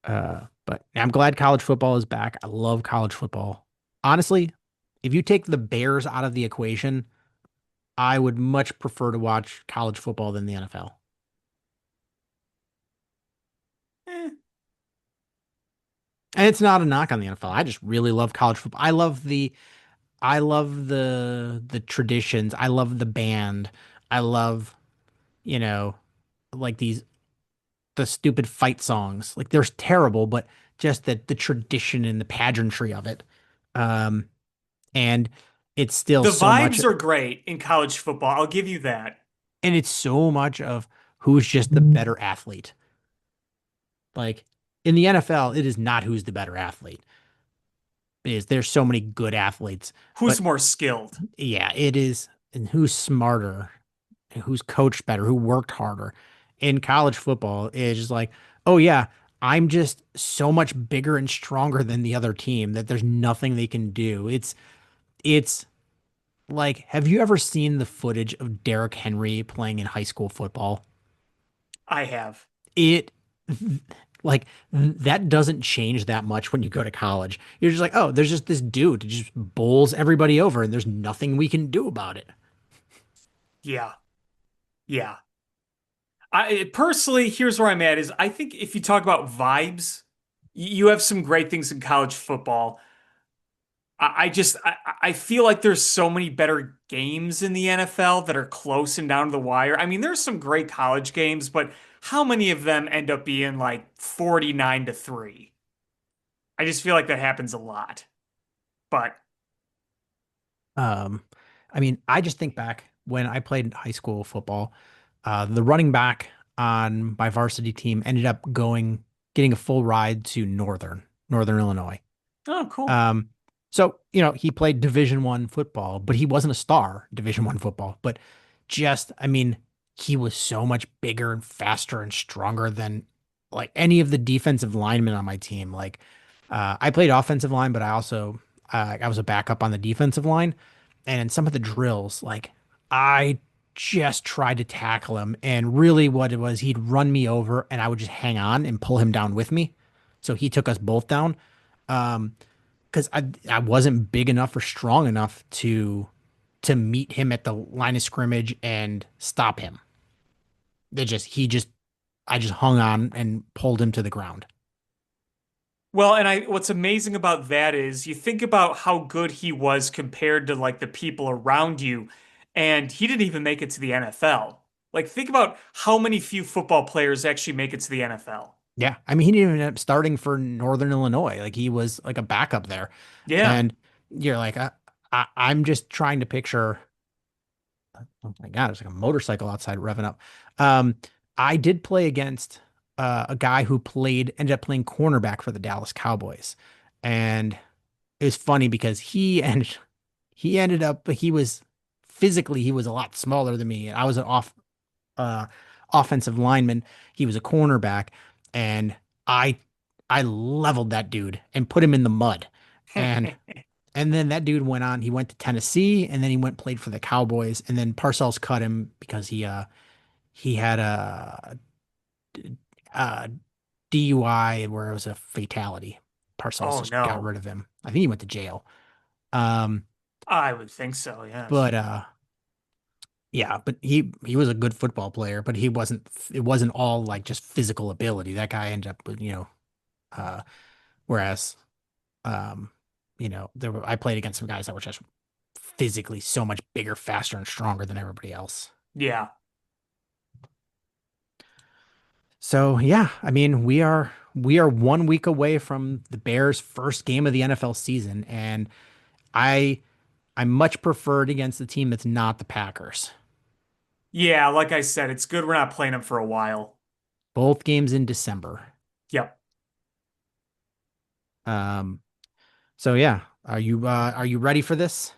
but I'm glad college football is back. I love college football. Honestly, if you take the Bears out of the equation, I would much prefer to watch college football than the NFL. Eh, And it's not a knock on the NFL. I just really love college football. I love the traditions. I love the band. I love, you know, like the stupid fight songs. Like they're terrible, but just the tradition and the pageantry of it. Um, and it's still the so much vibes are great in college football. I'll give you that. and it's so much of who's just the better athlete. Like in the NFL, it is not who's the better athlete. It is there's so many good athletes, Who's but more skilled? yeah, it is and who's smarter, who's coached better, who worked harder. In college football, it's just like, oh yeah, I'm just so much bigger and stronger than the other team that there's nothing they can do. It's like, have you ever seen the footage of Derrick Henry playing in high school football? I have. It like that doesn't change that much when you go to college. You're just like, oh, there's just this dude who just bowls everybody over, and there's nothing we can do about it. Yeah. Yeah. I personally, here's where I'm at is I think if you talk about vibes, you have some great things in college football. I feel like there's so many better games in the NFL that are close and down to the wire. I mean, there's some great college games, but how many of them end up being like 49-3? I just feel like that happens a lot. But Um, I mean, I just think back when I played high school football, the running back on my varsity team ended up getting a full ride to Northern Illinois. oh, cool. Um, so he played Division One football, but he wasn't a star Division One football. But I mean, he was so much bigger and faster and stronger than like any of the defensive linemen on my team. Like, I played offensive line, but I was a backup on the defensive line, and in some of the drills, like I just tried to tackle him, and really what it was, he'd run me over, and I would just hang on and pull him down with me. So he took us both down. Um, because I wasn't big enough or strong enough to meet him at the line of scrimmage and stop him. They just he just I just hung on and pulled him to the ground. Well, and what's amazing about that is you think about how good he was compared to like the people around you, and he didn't even make it to the NFL. Like think about how many few football players actually make it to the NFL. Yeah, I mean he didn't even end up starting for Northern Illinois. Like he was like a backup there, Yeah. and you're like I'm just trying to picture. Oh my God, there's like a motorcycle outside revving up. Um, I did play against a guy who ended up playing cornerback for the Dallas Cowboys, and it was funny because he ended up he was physically he was a lot smaller than me. I was an uh offensive lineman. He was a cornerback, and I I leveled that dude and put him in the mud. And and then that dude he went to Tennessee, and then he went played for the Cowboys, and then Parcells cut him because he had a DUI where it was a fatality. Parcells Oh just got no. rid of him. I think he went to jail. Um, I would think so, yes. but yeah, but he was a good football player, but it wasn't all like just physical ability. That guy ended up with, uh whereas I played against some guys that were just physically so much bigger, faster, and stronger than everybody else. Yeah. So yeah, I mean, we are 1 week away from the Bears' first game of the NFL season, and I I much prefer it against the team that's not the Packers. Yeah, like I said, it's good we're not playing him for a while. Both games in December. Yep. Um, so yeah, are you ready for this?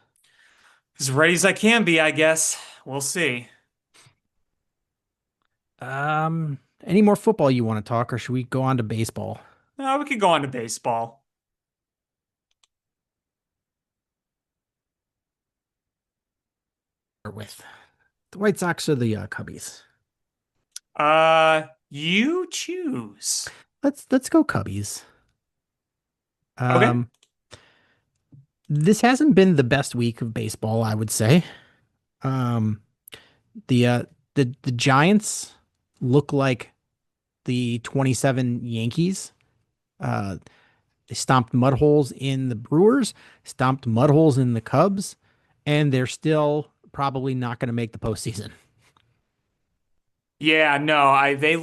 As ready as I can be, I guess. We'll see. Any more football you want to talk, or should we go on to baseball? We could go on to baseball. with the White Sox or the Cubbies? You choose. Let's go Cubbies. Okay. Um, this hasn't been the best week of baseball, I would say. Um, the uh the Giants look like the 27 Yankees. Uh, they stomped mud holes in the Brewers, stomped mud holes in the Cubs, and they're still probably not going to make the postseason. Yeah, no, I they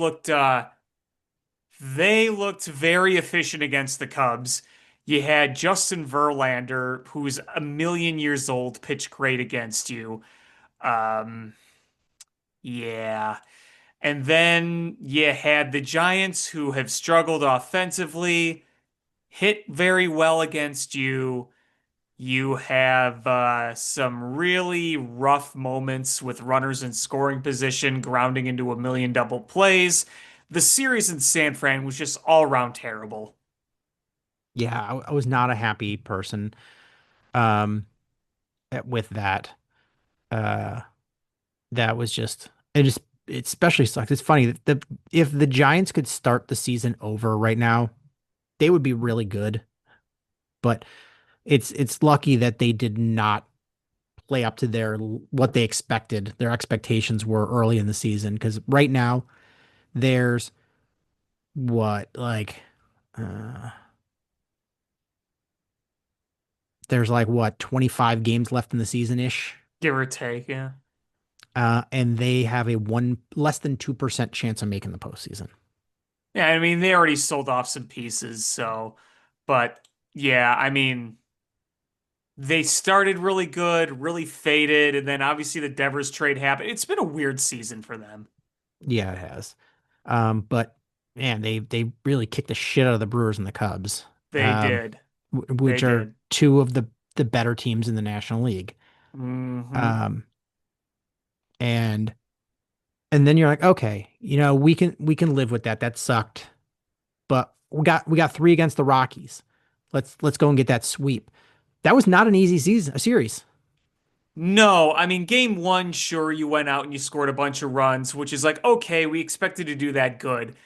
looked very efficient against the Cubs. You had Justin Verlander, who's a million years old, pitch great against you. Um, yeah. And then you had the Giants, who have struggled offensively, hit very well against you. You have some really rough moments with runners in scoring position, grounding into a million double plays. The series in San Fran was just all around terrible. Yeah, I was not a happy person um with that. Uh, that was just it especially sucks. It's funny that if the Giants could start the season over right now, they would be really good. But it's lucky that they did not play up to what they expected, their expectations were early in the season. Because right now there's what uh there's like what 25 games left in the season ish. Give or take, yeah. And they have a one less than 2% chance of making the postseason. Yeah, I mean, they already sold off some pieces, so, but yeah, I mean, they started really good, really faded, and then obviously the Devers trade happened. It's been a weird season for them. Yeah, it has. But man, they really kicked the shit out of the Brewers and the Cubs, They did. They which are did. two of the better teams in the National League. Hmm. Um, and and then you're like, okay, we can live with that. That sucked, but we got three against the Rockies. Let's go and get that sweep. That was not an easy a series. No, I mean, game one, sure, you went out and you scored a bunch of runs, which is like, okay, we expected to do that good.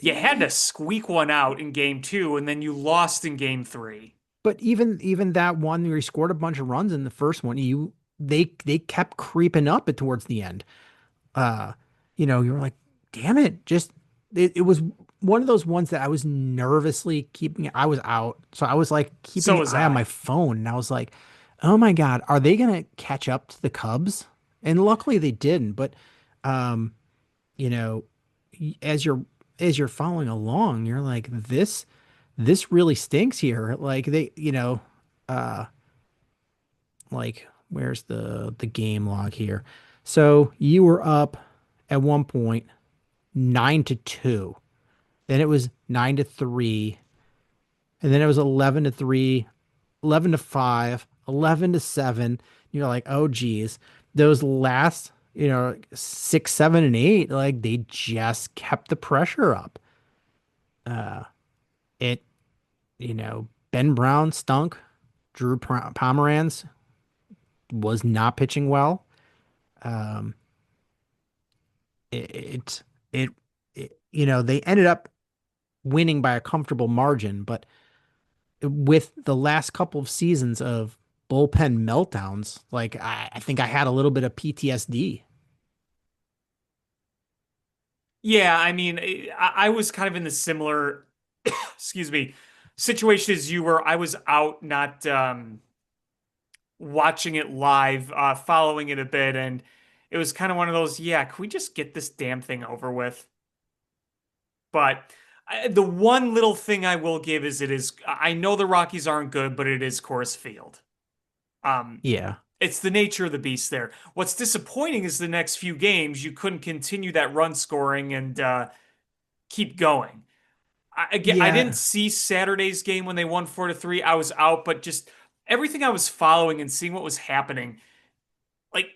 You had to squeak one out in game two, and then you lost in game three. But even that one where he scored a bunch of runs in the first one, they kept creeping up it towards the end. uh you were like, damn it, just it was one of those ones that I was nervously keeping. I was out, so I was like keeping So an was eye on my I. phone, and I was like, oh my God, are they gonna catch up to the Cubs? And luckily they didn't. But um you know as you're following along, you're like, this really stinks here. Like uh where's the game log here? So you were up at one point 9-2. Then it was 9-3. And then it was 11-3, 11-5, 11-7. You're like, oh geez. Those last, 6, 7, and 8, like they just kept the pressure up. It, Ben Brown stunk. Drew Pomeranz was not pitching well. Um, it, it, they ended up winning by a comfortable margin, but with the last couple of seasons of bullpen meltdowns, like I think I had a little bit of PTSD. Yeah, I mean, I was kind of in the similar, excuse me, situation as you were. I was out, not watching it live, following it a bit, and it was kind of one of those, yeah, can we just get this damn thing over with? But the one little thing I will give is I know the Rockies aren't good, but it is Coors Field. Um, Yeah. it's the nature of the beast there. What's disappointing is the next few games, you couldn't continue that run scoring and keep going. Again, I didn't Yeah. see Saturday's game when they won 4-3. I was out, but just everything I was following and seeing what was happening, like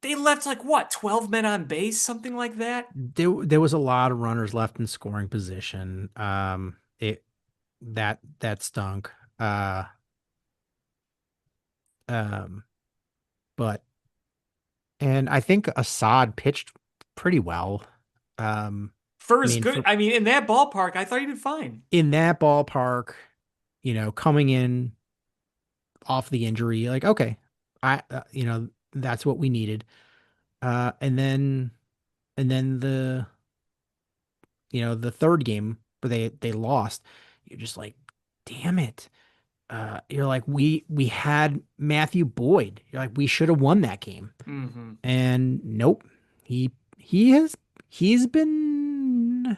they left like what, 12 men on base, something like that? There was a lot of runners left in scoring position. It that stunk. Uh, um, but And I think Assad pitched pretty well. Um, For I as mean, good, for I mean, in that ballpark, I thought he did fine. in that ballpark, coming in off the injury, like, okay, that's what we needed. And then the third game where they lost, you're just like, damn it. You're like, we had Matthew Boyd. You're like, we should have won that game. Hmm. And nope. He's been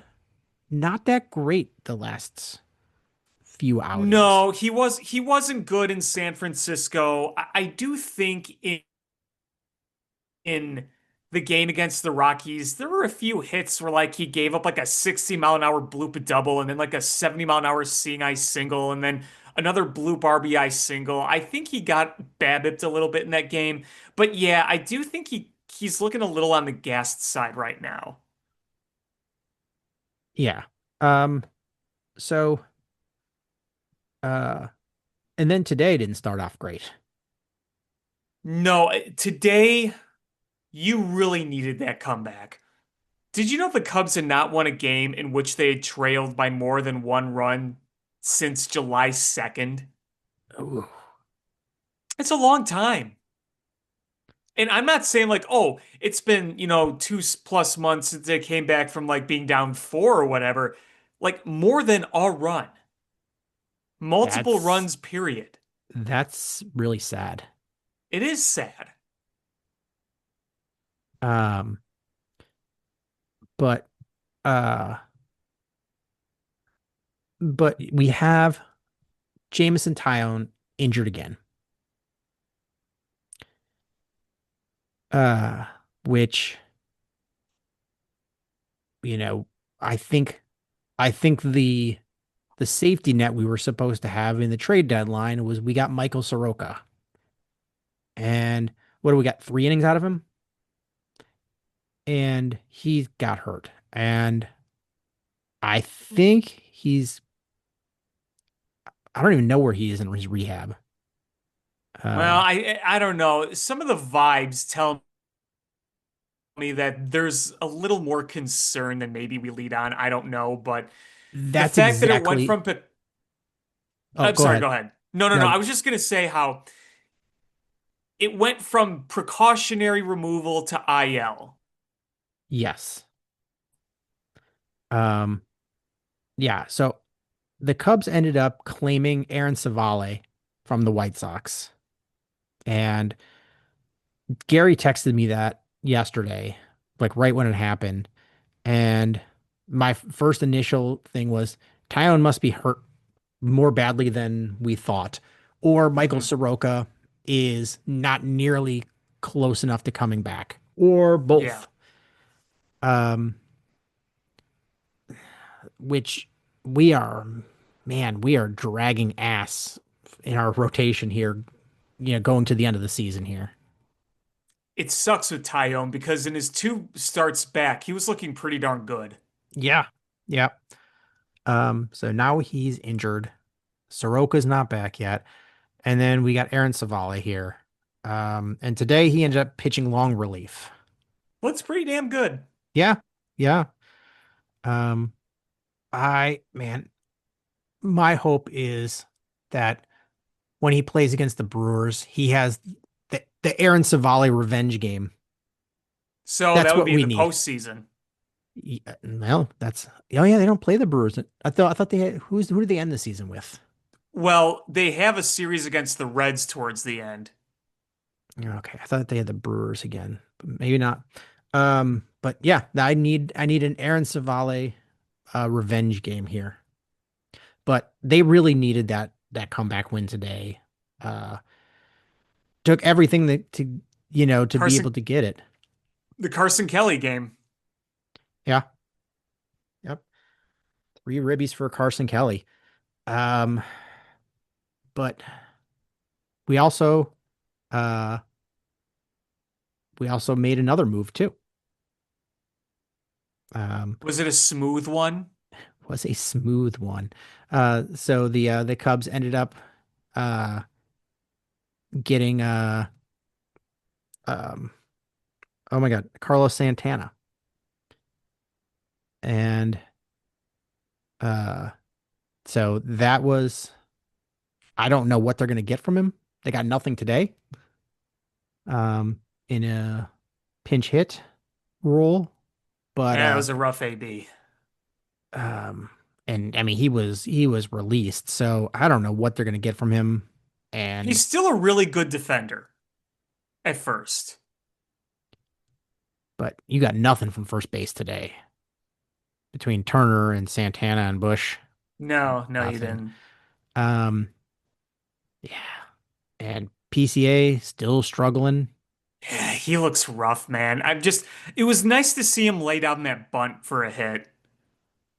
not that great the last few outings. No, he wasn't good in San Francisco. I do think in the game against the Rockies, there were a few hits where like he gave up like a 60-mile-an-hour bloop double and then like a 70-mile-an-hour seeing eye single and then another bloop RBI single. I think he got BABIP'd a little bit in that game. But yeah, I do think he's looking a little on the gassed side right now. Yeah. Um, so uh and then today didn't start off great. No, today you really needed that comeback. Did you know the Cubs had not won a game in which they had trailed by more than one run since July 2nd? Ooh, It's a long time. And I'm not saying like, oh, it's been, 2+ months since they came back from like being down four or whatever. Like more than a run, multiple that's runs, period. that's really sad. It is sad. Um, but uh but we have Jamison Tyone injured again. Uh, which, you know, I think I think the safety net we were supposed to have in the trade deadline was we got Michael Soroka. And what do we got? 3 innings out of him? And he got hurt. And I think I don't even know where he is in his rehab. Well, Um, I don't know. Some of the vibes tell me that there's a little more concern than maybe we lead on. I don't know, but the that's fact that it went exactly. from Oh, I'm go sorry, ahead. go ahead. No, no, no. No, I was just gonna say how it went from precautionary removal to IL. yes. Um, yeah. So the Cubs ended up claiming Aaron Savale from the White Sox. And Gary texted me that yesterday, like right when it happened. And my first initial thing was Tyone must be hurt more badly than we thought, or Michael Hmm. Soroka is not nearly close enough to coming back, or Yeah. both. Um, which we are, man, we are dragging ass in our rotation here, going to the end of the season here. It sucks with Tyone because in his two starts back, he was looking pretty darn good. Yeah. Yeah. So now he's injured. Soroka's not back yet. And then we got Aaron Savale here. And today he ended up pitching long relief. Looks pretty damn good. Yeah. Yeah. Um, man, my hope is that when he plays against the Brewers, he has the Aaron Savale revenge game. So That's that would what be in we the need. postseason. Well, oh yeah, they don't play the Brewers. I thought they had, who did they end the season with? Well, they have a series against the Reds towards the end. Okay, I thought they had the Brewers again, but maybe not. But yeah, I need an Aaron Savale revenge game here. But they really needed that comeback win today. Uh, took everything to be able Carson, to get it. the Carson Kelly game. Yeah. Yep. 3 ribbies for Carson Kelly. Um, but we also uh we also made another move too. Um, Was it a smooth one? was a smooth one. So the Cubs ended up uh getting um Oh my God, Carlos Santana. And uh so that was I don't know what they're gonna get from him. They got nothing today. In a pinch hit role, but Yeah, it was a rough AB. um and I mean he was released, so I don't know what they're gonna get from him. He's And still a really good defender at first. but you got nothing from first base today between Turner and Santana and Bush. No, no, you Nothing. didn't. Um, yeah. And PCA still struggling. Yeah, he looks rough, man. It was nice to see him lay down that bunt for a hit.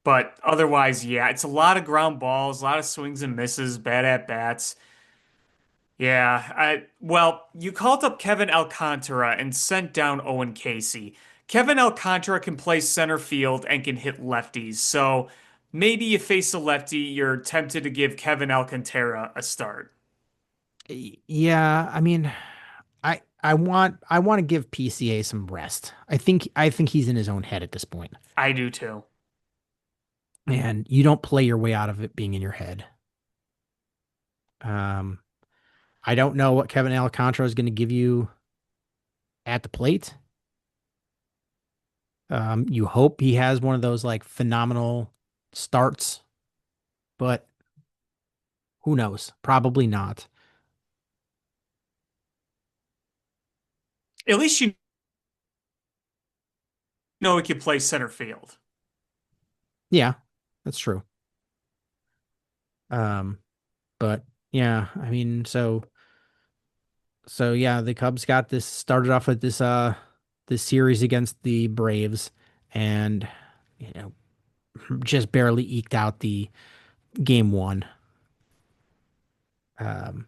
But otherwise, yeah, it's a lot of ground balls, a lot of swings and misses, bad at bats. Yeah, well, you called up Kevin Alcantara and sent down Owen Casey. Kevin Alcantara can play center field and can hit lefties. So maybe you face a lefty, you're tempted to give Kevin Alcantara a start. Yeah, I mean, I want to give PCA some rest. I think he's in his own head at this point. I do too. And you don't play your way out of it being in your head. Um, I don't know what Kevin Alcantara is going to give you at the plate. You hope he has one of those like phenomenal starts, but who knows? Probably not. At least you know he can play center field. Yeah, that's true. Um, but yeah, I mean, so yeah, the Cubs got this started off with this series against the Braves, and you know just barely eked out the game one. Um,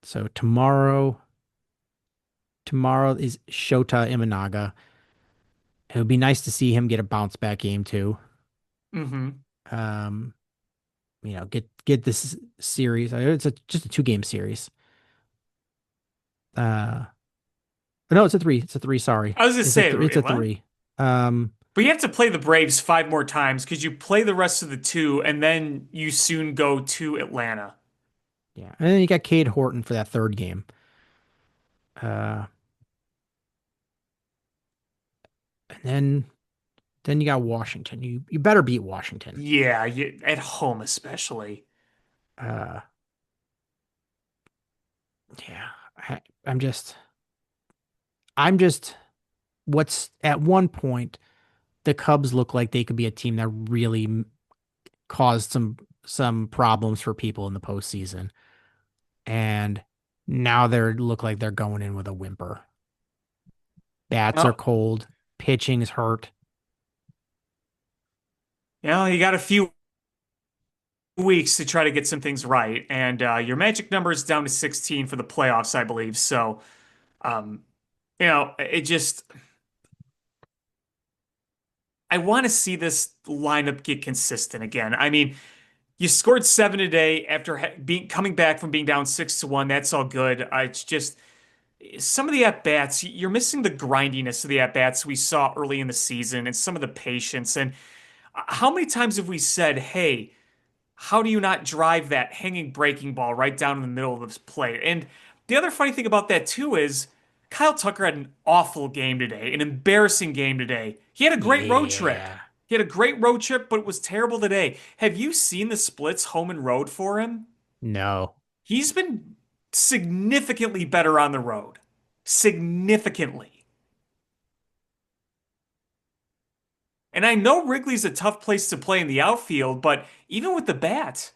so tomorrow is Shota Imanaga. It would be nice to see him get a bounce back game too. Hmm. Um, get this series. It's just a 2 game series. Uh, no, it's a three. It's a three. Sorry, I was just saying, it's a what? three. Um, But you have to play the Braves five more times because you play the rest of the two, and then you soon go to Atlanta. yeah, and then you got Cade Horton for that third game. Uh, and then you got Washington. You better beat Washington. Yeah, at home especially. Uh, yeah, I'm just I'm just what's at one point the Cubs look like they could be a team that really caused some problems for people in the postseason, and now they look like they're going in with a whimper. Bats are Well, cold, pitching's hurt. you got a few weeks to try to get some things right, and your magic number is down to 16 for the playoffs, I believe. So, um, it just I want to see this lineup get consistent again. I mean, you scored seven today after being coming back from being down 6-1. That's all good. It's just some of the at bats, you're missing the grindiness of the at bats we saw early in the season and some of the patience. And how many times have we said, hey, how do you not drive that hanging breaking ball right down in the middle of this plate? And the other funny thing about that, too, is Kyle Tucker had an awful game today, an embarrassing game today. He had a great road trip. Yeah. He had a great road trip, but it was terrible today. Have you seen the splits home and road for him? No. He's been significantly better on the road. Significantly. And I know Wrigley's a tough place to play in the outfield, but even with the bat,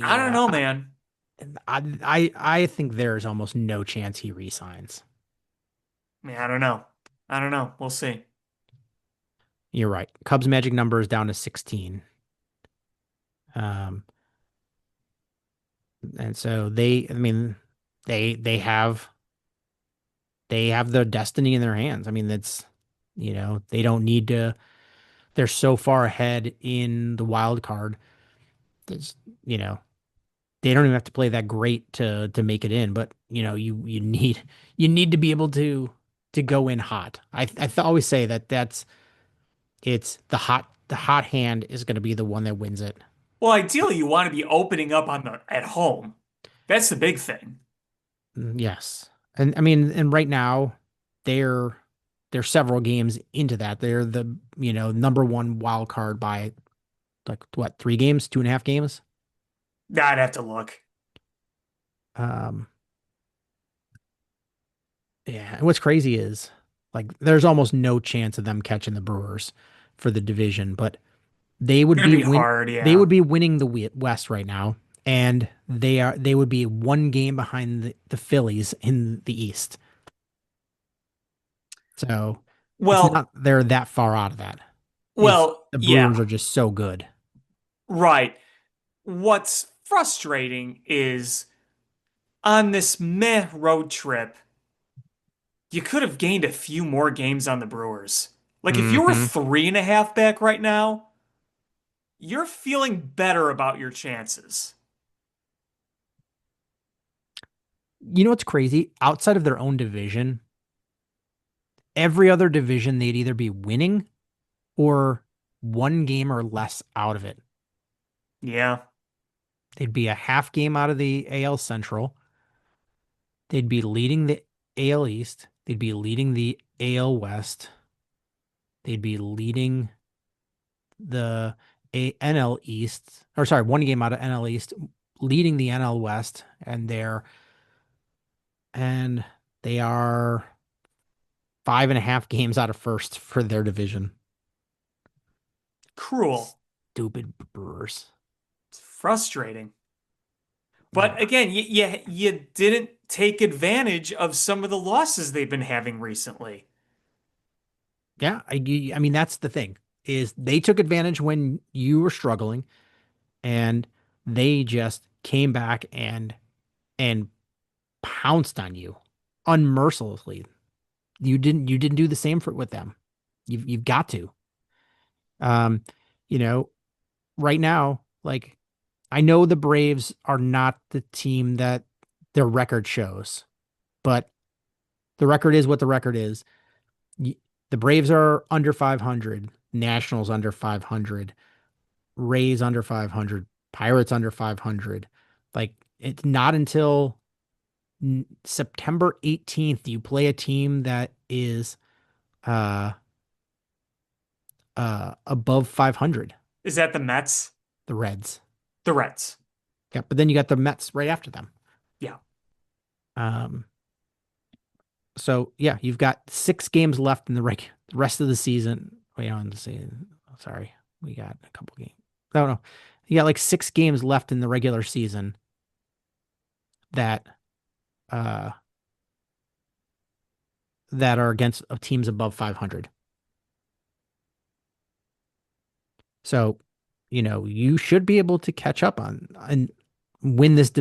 I don't Yeah. know, man. I think there's almost no chance he resigns. I mean, I don't know. I don't know. We'll see. You're right. Cubs magic number is down to 16. Um, and so I mean, they have their destiny in their hands. I mean, they don't need to, they're so far ahead in the wild card. That's, you know, they don't even have to play that great to make it in, but you need to be able to go in hot. Always say that it's the hot hand is going to be the one that wins it. Well, ideally, you want to be opening up on the at home. That's the big thing. Yes. And I mean, and right now they're they're several games into that. They're the, number one wild card by like what, 3 games, 2.5 games? I'd have to look. Um, yeah. And what's crazy is like there's almost no chance of them catching the Brewers for the division, but they would Gonna be be win hard, they yeah. would be winning the West right now, and they would be 1 game behind the Phillies in the East. So it's Well, not they're that far out of that. It's the yeah, Brewers are just so good. right. What's frustrating is on this meh road trip, you could have gained a few more games on the Brewers. Like if you were Hmm. 3.5 back right now, you're feeling better about your chances. You know what's crazy? Outside of their own division, every other division they'd either be winning or 1 game or less out of it. Yeah, They'd be a half game out of the AL Central. They'd be leading the AL East. They'd be leading the AL West. They'd be leading the NL East, or sorry, 1 game out of NL East, leading the NL West, and they are 5.5 games out of first for their division. cruel. Stupid Brewers. It's frustrating. But Yeah. again, you didn't take advantage of some of the losses they've been having recently. Yeah, I mean that's the thing is they took advantage when you were struggling, and they just came back and pounced on you unmercilessly. You didn't do the same with them. You've got to. Um, you know, right now, like I know the Braves are not the team that their record shows, but the record is what the record is. Y- The Braves are under 500, Nationals under 500, Rays under 500, Pirates under 500. Like it's not until September 18th you play a team that is uh above 500, Is that the Mets? the Reds. The Reds. Yeah, but then you got the Mets right after them. Yeah. Um so yeah, you've got 6 games left in the rest of the season. Wait on to see. Sorry. We got a couple games. No, no. You got like 6 games left in the regular season that uh that are against teams above 500. So, you should be able to catch up on and win this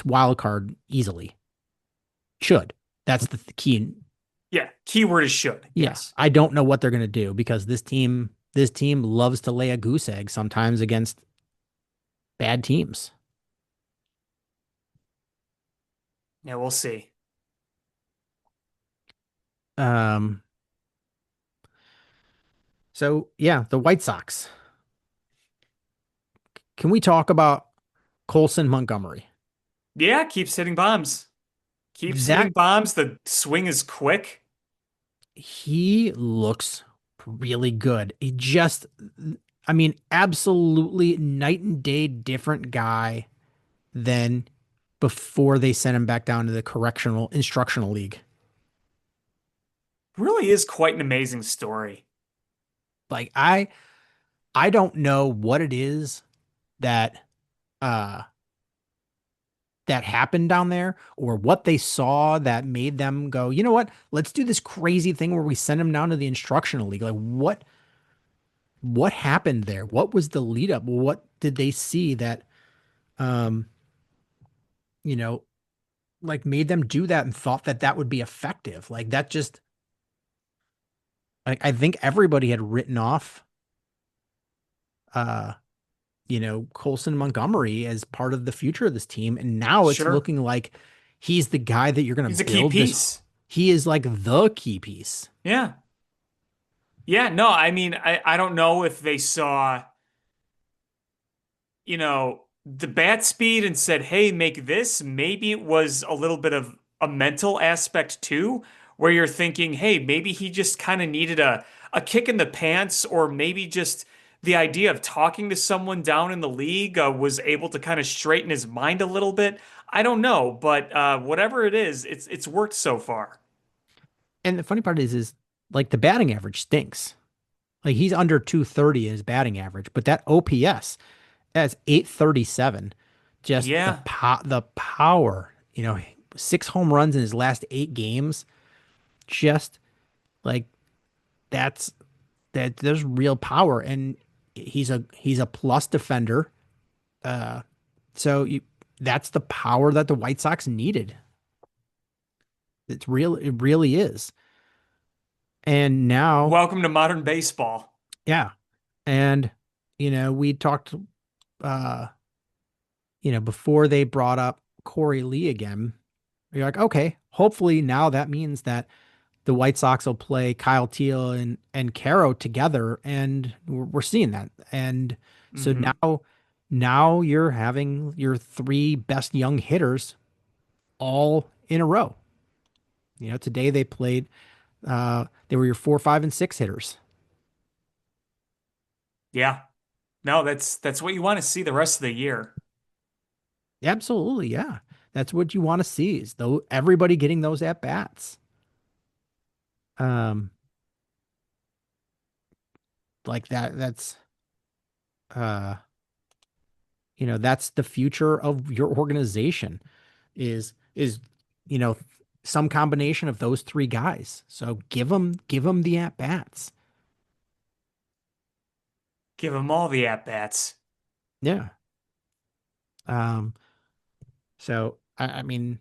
wild card easily. Should. That's the key. Yeah. Keyword is should. Yeah. Yes. I don't know what they're going to do because this team loves to lay a goose egg sometimes against bad teams. Yeah, we'll see. Um so yeah, the White Sox. Can we talk about Colson Montgomery? Yeah, keeps hitting bombs. Keeps hitting That bombs. The swing is quick. he looks really good. I mean, absolutely night and day different guy than before they sent him back down to the correctional instructional league. Really is quite an amazing story. Like I don't know what it is that uh that happened down there or what they saw that made them go, you know what? Let's do this crazy thing where we send him down to the instructional league. Like what happened there? What was the lead up? What did they see that um you know like made them do that and thought that that would be effective? Like that just like I think everybody had written off uh Colson Montgomery as part of the future of this team. And now it's Sure. looking like he's the guy that you're going to He's a key build this. piece. He is like the key piece. Yeah. Yeah, no, I mean, I don't know if they saw, the bat speed and said, hey, make this. Maybe it was a little bit of a mental aspect too, where you're thinking, hey, maybe he just kind of needed a kick in the pants, or maybe just the idea of talking to someone down in the league was able to kind of straighten his mind a little bit. I don't know, but whatever it is, it's worked so far. And the funny part is like the batting average stinks. Like he's under 230 in his batting average, but that OPS as 837, just Yeah, the power, 6 home runs in his last 8 games, just like that's that there's real power, and he's a plus defender. Uh, so that's the power that the White Sox needed. It's real, it really is. And now, welcome to modern baseball. yeah, and we talked, uh, before they brought up Corey Lee again. You're like, okay, hopefully now that means that the White Sox will play Kyle Teel and Caro together, and we're seeing that. And so Hmm. now you're having your three best young hitters all in a row. Today they played. They were your 4, 5, and 6 hitters. Yeah. No, that's what you want to see the rest of the year. Absolutely, yeah. That's what you want to see is though everybody getting those at bats. Um, like that. Uh, that's the future of your organization is you know some combination of those three guys. So give them the at bats. Give them all the at bats. Yeah. Um. So I mean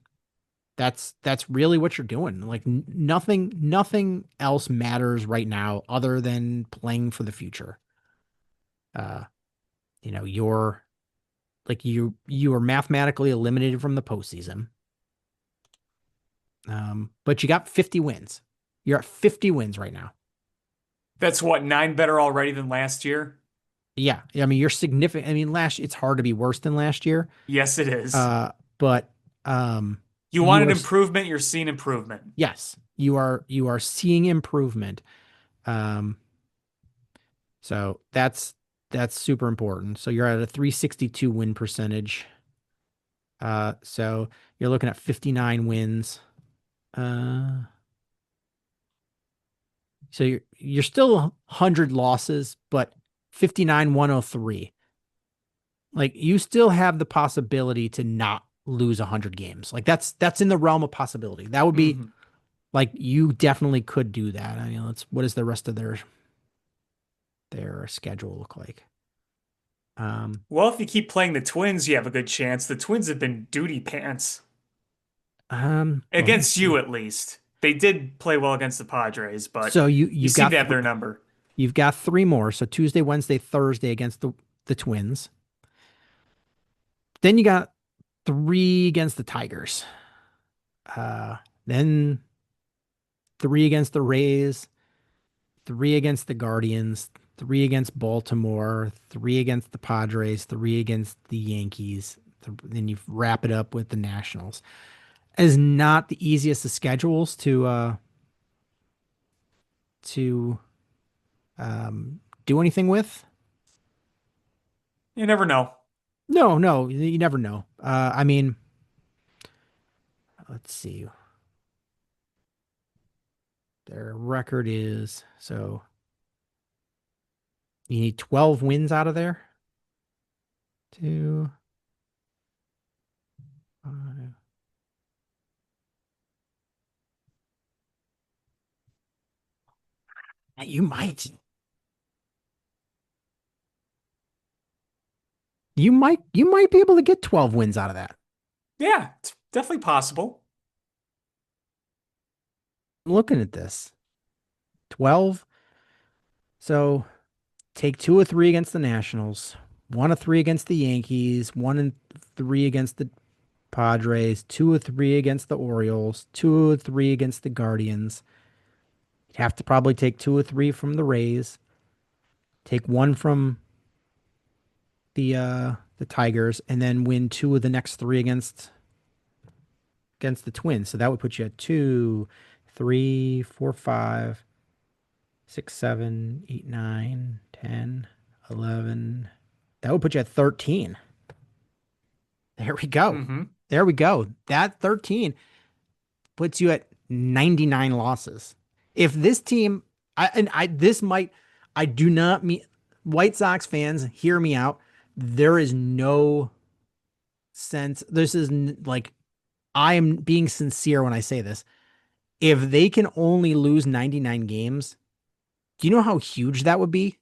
that's really what you're doing. Like nothing else matters right now other than playing for the future. Uh. You're like you are mathematically eliminated from the postseason. But you got 50 wins. You're at 50 wins right now. That's what, nine better already than last year? Yeah, I mean you're significant. I mean, it's hard to be worse than last year. Yes, it is. But You you wanted are improvement, you're seeing improvement. yes, you are seeing improvement. Um, so that's super important. So you're at a 362 win percentage. So you're looking at 59 wins. Uh, so you're still 100 losses, but 59 103. Like you still have the possibility to not lose 100 games. Like that's in the realm of possibility. That would be Hmm. like you definitely could do that. I mean, what does the rest of their schedule look like? Um, Well, if you keep playing the Twins, you have a good chance. The Twins have been duty pants. let me Against you, see. at least. They did play well against the Padres, but So you you've seem got to have their number. you've got 3 more. So Tuesday, Wednesday, Thursday against the Twins. Then you got 3 against the Tigers. Uh, then 3 against the Rays, 3 against the Guardians, 3 against Baltimore, 3 against the Padres, 3 against the Yankees. Then you wrap it up with the Nationals. Is not the easiest of schedules to do anything with. You never know. No, no, you never know. I mean, let's see. Their record is so you need 12 wins out of there. 2, 5. You might be able to get 12 wins out of that. Yeah, it's definitely possible. I'm looking at this. 12. So take 2 or 3 against the Nationals. one of three against the Yankees, 1-3 against the Padres, 2-3 against the Orioles, 2-3 against the Guardians. You'd have to probably take 2-3 from the Rays, take one from the Tigers, and then win two of the next three against the Twins. So that would put you at 2, 3, 4, 5, 6, 7, 8, 9, 10, 11. That would put you at 13. There we go. Hmm. There we go. That 13 puts you at 99 losses. If this team, this might, I do not mean, White Sox fans, hear me out. There is no sense. This is like, I am being sincere when I say this. If they can only lose 99 games, do you know how huge that would be?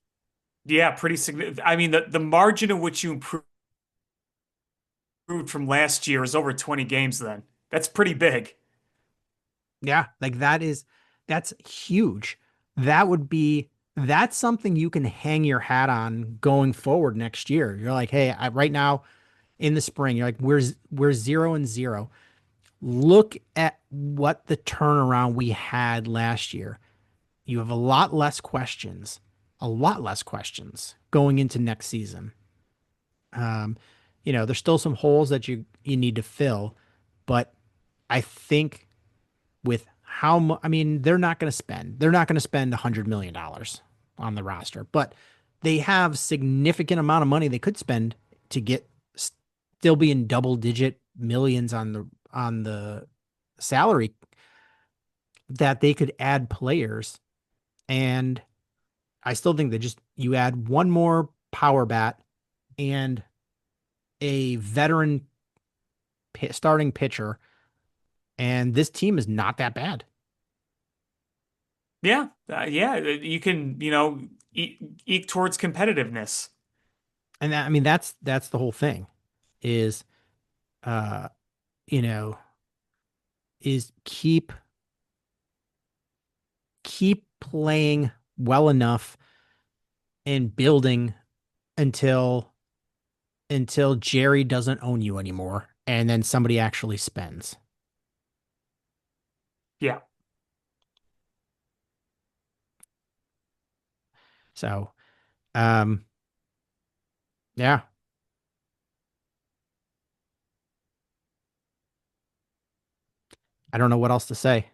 Yeah, pretty significant. I mean, the margin in which you improved from last year is over 20 games then. That's pretty big. Yeah, like that's huge. That would be that's something you can hang your hat on going forward next year. You're like, hey, right now in the spring, you're like, we're 0-0. Look at what the turnaround we had last year. You have a lot less questions going into next season. Um, there's still some holes that you need to fill, but I think with how much, I mean, they're not going to spend $100 million on the roster, but they have significant amount of money they could spend to get still be in double digit millions on the salary that they could add players. And I still think that just you add one more power bat and a veteran starting pitcher, and this team is not that bad. Yeah, yeah, you can, eke towards competitiveness. And that, I mean, that's the whole thing is, uh, you know, is keep playing well enough and building until Jerry doesn't own you anymore, and then somebody actually spends. Yeah. So, um, yeah, I don't know what else to say.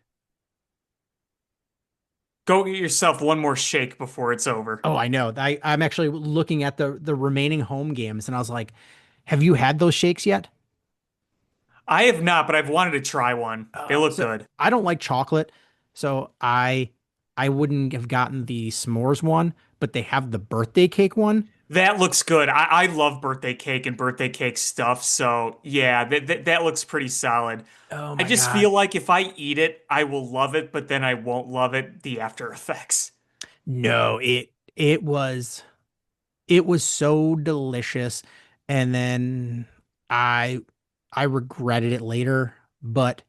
Go get yourself one more shake before it's over. Oh, I know. I'm actually looking at the remaining home games, and I was like, have you had those shakes yet? I have not, but I've wanted to try one. They look So good. I don't like chocolate, so I wouldn't have gotten the s'mores one, but they have the birthday cake one. That looks good. I love birthday cake and birthday cake stuff. So yeah, that looks pretty solid. Oh I my just God. feel like if I eat it, I will love it, but then I won't love it, the after effects. No, it was so delicious, and then I I regretted it later, but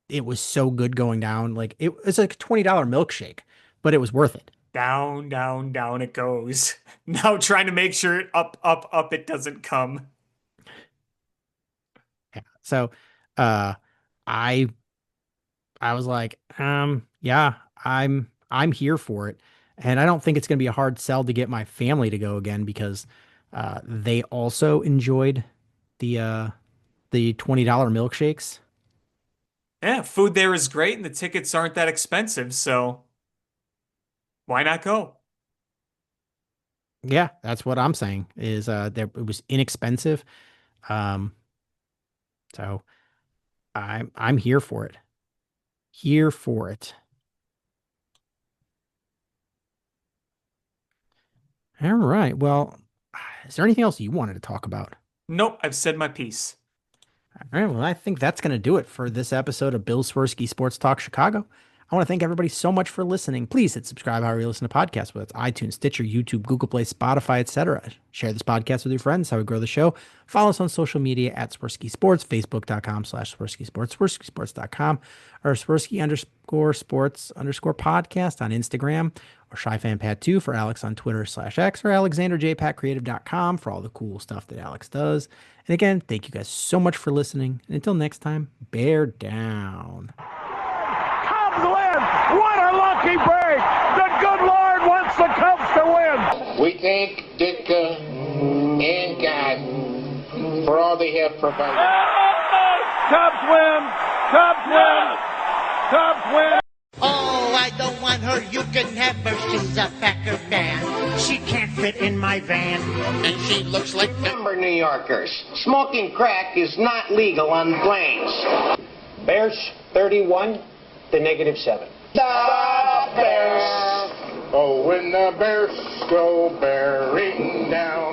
it was so good going down. Like it's like a $20 milkshake, but it was worth it. Down, down, down it goes. Now trying to make sure up, up, up it doesn't come. Yeah. So, uh, I I was like, yeah, I'm here for it. And I don't think it's going to be a hard sell to get my family to go again because they also enjoyed the uh the $20 milkshakes. Yeah, food there is great and the tickets aren't that expensive, so why not go? Yeah, that's what I'm saying is there it was inexpensive. Um so I'm here for it. Here for it. All right. Well, is there anything else you wanted to talk about? Nope, I've said my piece. All right. Well, I think that's going to do it for this episode of Bill Swerski Sports Talk Chicago. I want to thank everybody so much for listening. Please hit subscribe however you listen to podcasts, whether it's iTunes, Stitcher, YouTube, Google Play, Spotify, etc. Share this podcast with your friends, how we grow the show. Follow us on social media at Swerski Sports, Facebook.com/Swerski Sports, SwerskiSports.com, or Swerski_Sports_podcast on Instagram, or ShyFanPat2 for Alex on Twitter /X, or AlexanderJPatCreative.com for all the cool stuff that Alex does. And again, thank you guys so much for listening. And until next time, bear down. Cubs win! What a lucky break! The good Lord wants the Cubs to win! We thank Ditka and God for all they have provided. Cubs win! Cubs win! Cubs win! Oh, I don't want her. You can have her. She's a Packer fan. She can't fit in my van. And she looks like number New Yorkers. Smoking crack is not legal on planes. Bears 31 to -7. The Bears! Oh, when the Bears go bearing down.